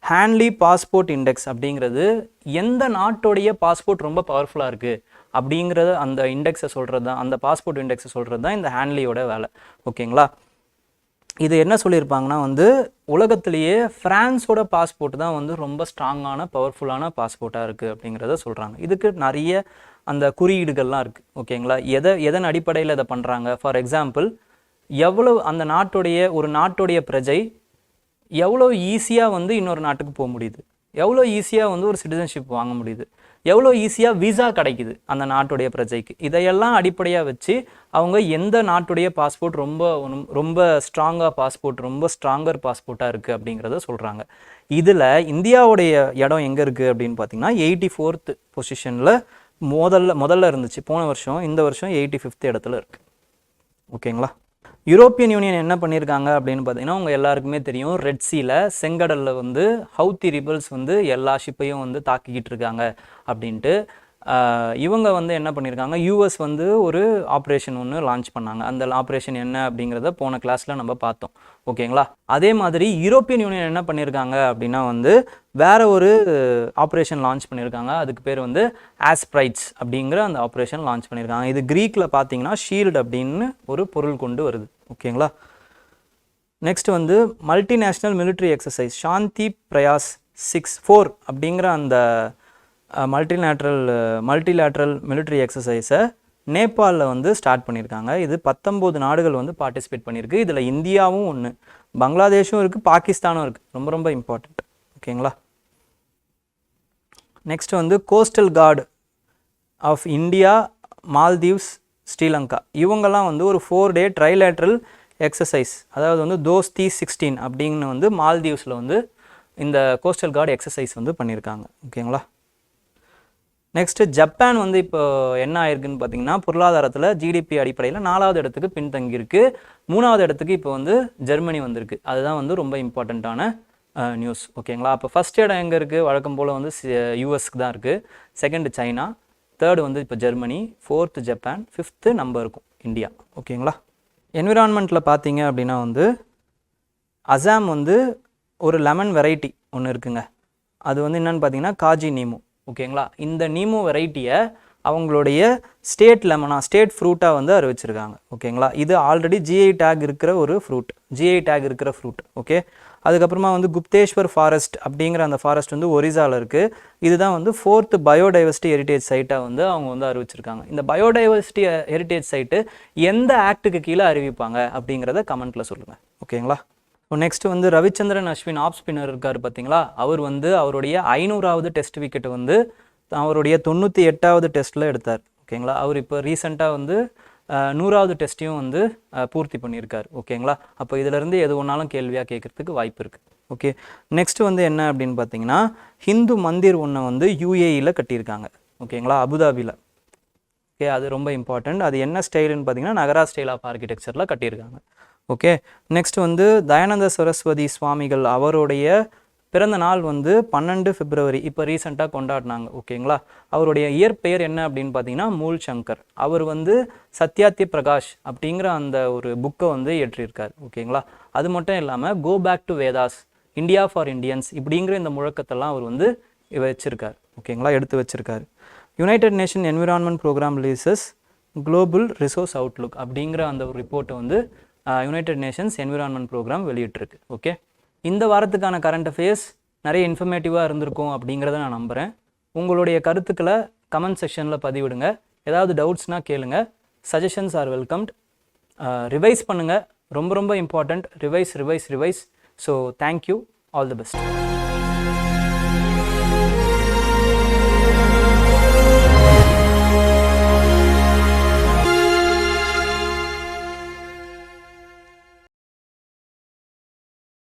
ஹேண்ட்லி பாஸ்போர்ட் இண்டெக்ஸ் அப்படிங்கிறது எந்த நாட்டுடைய பாஸ்போர்ட் ரொம்ப பவர்ஃபுல்லாக இருக்குது அப்படிங்கிறத அந்த இண்டெக்ஸை சொல்கிறது தான், அந்த பாஸ்போர்ட் இண்டெக்ஸை சொல்கிறது தான் இந்த ஹேண்ட்லியோட வேலை. ஓகேங்களா, இது என்ன சொல்லியிருப்பாங்கன்னா வந்து உலகத்திலேயே ஃப்ரான்ஸோட பாஸ்போர்ட் தான் வந்து ரொம்ப ஸ்ட்ராங்கான பவர்ஃபுல்லான பாஸ்போர்ட்டாக இருக்குது அப்படிங்கிறத சொல்கிறாங்க. இதுக்கு நிறைய அந்த குறியீடுகள்லாம் இருக்குது. ஓகேங்களா, எதன் அடிப்படையில் இதை பண்ணுறாங்க? ஃபார் எக்ஸாம்பிள், எவ்வளோ அந்த ஒரு நாட்டுடைய பிரஜை எவ்வளோ ஈஸியாக வந்து இன்னொரு நாட்டுக்கு போக முடியுது, எவ்வளோ ஈஸியாக வந்து ஒரு சிட்டிசன்ஷிப் வாங்க முடியுது, எவ்வளோ ஈஸியாக விசா கிடைக்குது அந்த நாட்டுடைய பிரஜைக்கு. இதையெல்லாம் அடிப்படையாக வச்சு அவங்க எந்த நாட்டுடைய பாஸ்போர்ட் ரொம்ப ஸ்ட்ராங்கர் பாஸ்போர்ட்டாக இருக்குது அப்படிங்கிறத சொல்கிறாங்க. இதில் இந்தியாவுடைய இடம் எங்கே இருக்குது அப்படின்னு பார்த்தீங்கன்னா 84th பொசிஷனில் முதல்ல இருந்துச்சு போன வருஷம். இந்த வருஷம் 85th இடத்துல இருக்குது. ஓகேங்களா, யூரோப்பியன் யூனியன் என்ன பண்ணியிருக்காங்க அப்படின்னு பார்த்தீங்கன்னா உங்கள் எல்லாருக்குமே தெரியும், ரெட் சீல செங்கடலில் வந்து ஹவுத்தி ரிபல்ஸ் வந்து எல்லா ஷிப்பையும் வந்து தாக்கிக்கிட்டு இருக்காங்க அப்படின்ட்டு இவங்க வந்து என்ன பண்ணியிருக்காங்க, யூஎஸ் வந்து ஒரு ஆப்ரேஷன் ஒன்று லான்ச் பண்ணாங்க. அந்த ஆப்ரேஷன் என்ன அப்படிங்கிறத போன கிளாஸில் நம்ம பார்த்தோம். ஓகேங்களா, அதே மாதிரி யூரோப்பியன் யூனியன் என்ன பண்ணியிருக்காங்க அப்படின்னா வந்து வேற ஒரு ஆப்ரேஷன் லான்ச் பண்ணியிருக்காங்க. அதுக்கு பேர் வந்து ஆஸ்பிரைட்ஸ் அப்படிங்கிற அந்த ஆப்ரேஷன் லான்ச் பண்ணியிருக்காங்க. இது க்ரீக்கில் பார்த்தீங்கன்னா ஷீல்டு அப்படின்னு ஒரு பொருள் கொண்டு வருது. ஓகேங்களா, நெக்ஸ்ட் வந்து மல்டிநேஷ்னல் மிலிட்ரி எக்ஸசைஸ் சாந்தி பிரயாஸ் 6-4 அப்படிங்கிற அந்த மல்டிலேட்ரல் மிலிட்ரி எக்ஸசைஸை நேபாளில் வந்து ஸ்டார்ட் பண்ணியிருக்காங்க. இது 19 நாடுகள் வந்து பார்ட்டிசிபேட் பண்ணியிருக்கு. இதில் இந்தியாவும் ஒன்று, பங்களாதேஷும் இருக்குது, பாகிஸ்தானும் இருக்குது. ரொம்ப ரொம்ப இம்பார்ட்டண்ட். ஓகேங்களா, நெக்ஸ்ட் வந்து coastal guard of India, Maldives, Sri Lanka இவங்கெல்லாம் வந்து ஒரு 4-day ட்ரைலேட்ரல் எக்ஸசைஸ், அதாவது வந்து தோஸ்தி 16 அப்படின்னு வந்து மால்தீவ்ஸில் வந்து இந்த கோஸ்டல் கார்டு எக்ஸசைஸ் வந்து பண்ணியிருக்காங்க. ஓகேங்களா, நெக்ஸ்ட்டு ஜப்பான் வந்து இப்போ என்ன ஆயிருக்குன்னு பார்த்தீங்கன்னா பொருளாதாரத்தில் ஜிடிபி அடிப்படையில் 4வது இடத்துக்கு பின்தங்கியிருக்கு. 3வது இடத்துக்கு இப்போ வந்து ஜெர்மனி வந்திருக்கு. அதுதான் வந்து ரொம்ப இம்பார்ட்டண்ட்டான நியூஸ். ஓகேங்களா, அப்போ ஃபஸ்ட் இடம் எங்கே இருக்குது? வழக்கம் போல் வந்து யூஎஸ்க்கு தான் இருக்குது. செகண்ட் சைனா, தேர்டு வந்து இப்போ ஜெர்மனி, 4th ஜப்பான், 5th நம்ம இருக்கும் இந்தியா. ஓகேங்களா, என்விரான்மெண்ட்டில் பார்த்தீங்க அப்படின்னா வந்து அசாம் வந்து ஒரு லெமன் வெரைட்டி ஒன்று இருக்குங்க. அது வந்து என்னென்னு பார்த்தீங்கன்னா காஜி நீமு. ஓகேங்களா, இந்த நீமோ வெரைட்டியை அவங்களுடைய ஸ்டேட் ஃப்ரூட்டாக வந்து அறிவிச்சிருக்காங்க. ஓகேங்களா, இது ஆல்ரெடி ஜிஐ டேக் இருக்கிற ஃப்ரூட். ஓகே, அதுக்கப்புறமா வந்து குப்தேஸ்வர் ஃபாரஸ்ட் அப்படிங்கிற அந்த ஃபாரஸ்ட் வந்து ஒரிசாவில் இருக்குது. இதுதான் வந்து 4th பயோடைவர்சிட்டி ஹெரிட்டேஜ் சைட்டாக வந்து அவங்க வந்து அறிவிச்சிருக்காங்க. இந்த பயோடைவர்சிட்டி ஹெரிட்டேஜ் சைட்டு எந்த ஆக்டுக்கு கீழே அறிவிப்பாங்க அப்படிங்கிறத கமெண்ட்டில் சொல்லுங்கள். ஓகேங்களா, நெக்ஸ்ட் வந்து ரவிச்சந்திரன் அஸ்வின் ஆஃப் ஸ்பின்னர் இருக்கார் பார்த்தீங்களா, அவர் வந்து அவருடைய 500வது டெஸ்ட் விக்கெட்டை வந்து அவருடைய 98வது டெஸ்ட்டில் எடுத்தார். ஓகேங்களா, அவர் இப்போ ரீசெண்டாக வந்து 100வது டெஸ்ட்டையும் வந்து பூர்த்தி பண்ணியிருக்கார். ஓகேங்களா, அப்போ இதிலேருந்து எது ஒன்றாலும் கேள்வியாக கேட்குறதுக்கு வாய்ப்பு இருக்குது. ஓகே, நெக்ஸ்ட் வந்து என்ன அப்படின்னு பார்த்தீங்கன்னா ஹிந்து மந்திர் ஒன்று வந்து யுஏஇயில் கட்டியிருக்காங்க. ஓகேங்களா, அபுதாபியில். ஓகே, அது ரொம்ப இம்பார்ட்டண்ட். அது என்ன ஸ்டைலுன்னு பார்த்தீங்கன்னா நகரா ஸ்டைல் ஆஃப் ஆர்கிடெக்சரில் கட்டியிருக்காங்க. ஓகே, நெக்ஸ்ட் வந்து தயானந்த சரஸ்வதி சுவாமிகள் அவருடைய பிறந்த நாள் வந்து 12 பிப்ரவரி இப்போ ரீசெண்டாக கொண்டாடினாங்க. ஓகேங்களா, அவருடைய இயற்பெயர் என்ன அப்படின்னு பார்த்தீங்கன்னா மூல் சங்கர். அவர் வந்து சத்யாத்ய பிரகாஷ் அப்படிங்கிற அந்த ஒரு புக்கை வந்து இயற்றியிருக்கார். ஓகேங்களா, அது மட்டும் இல்லாமல் go back to Vedas, India for Indians இப்படிங்கிற இந்த முழக்கத்தெல்லாம் அவர் வந்து வச்சிருக்கார். ஓகேங்களா, எடுத்து வச்சிருக்காரு. United Nation Environment Programme releases Global Resource Outlook அப்படிங்கிற அந்த ஒரு ரிப்போர்ட்டை வந்து யுனைடெட் நேஷன்ஸ் என்விரான்மெண்ட் ப்ரோக்ராம் வெளியிட்டிருக்கு. ஓகே, இந்த வாரத்துக்கான கரண்ட் அஃபேர்ஸ் நிறைய இன்ஃபர்மேட்டிவாக இருந்திருக்கும் அப்படிங்கிறத நான் நம்புகிறேன். உங்களுடைய கருத்துக்களை கமெண்ட் செக்ஷனில் பதிவிடுங்க. ஏதாவது டவுட்ஸ்னால் கேளுங்க. Suggestions R welcomed. ரிவைஸ் பண்ணுங்கள், ரொம்ப ரொம்ப important. Revise. So thank you, all the best.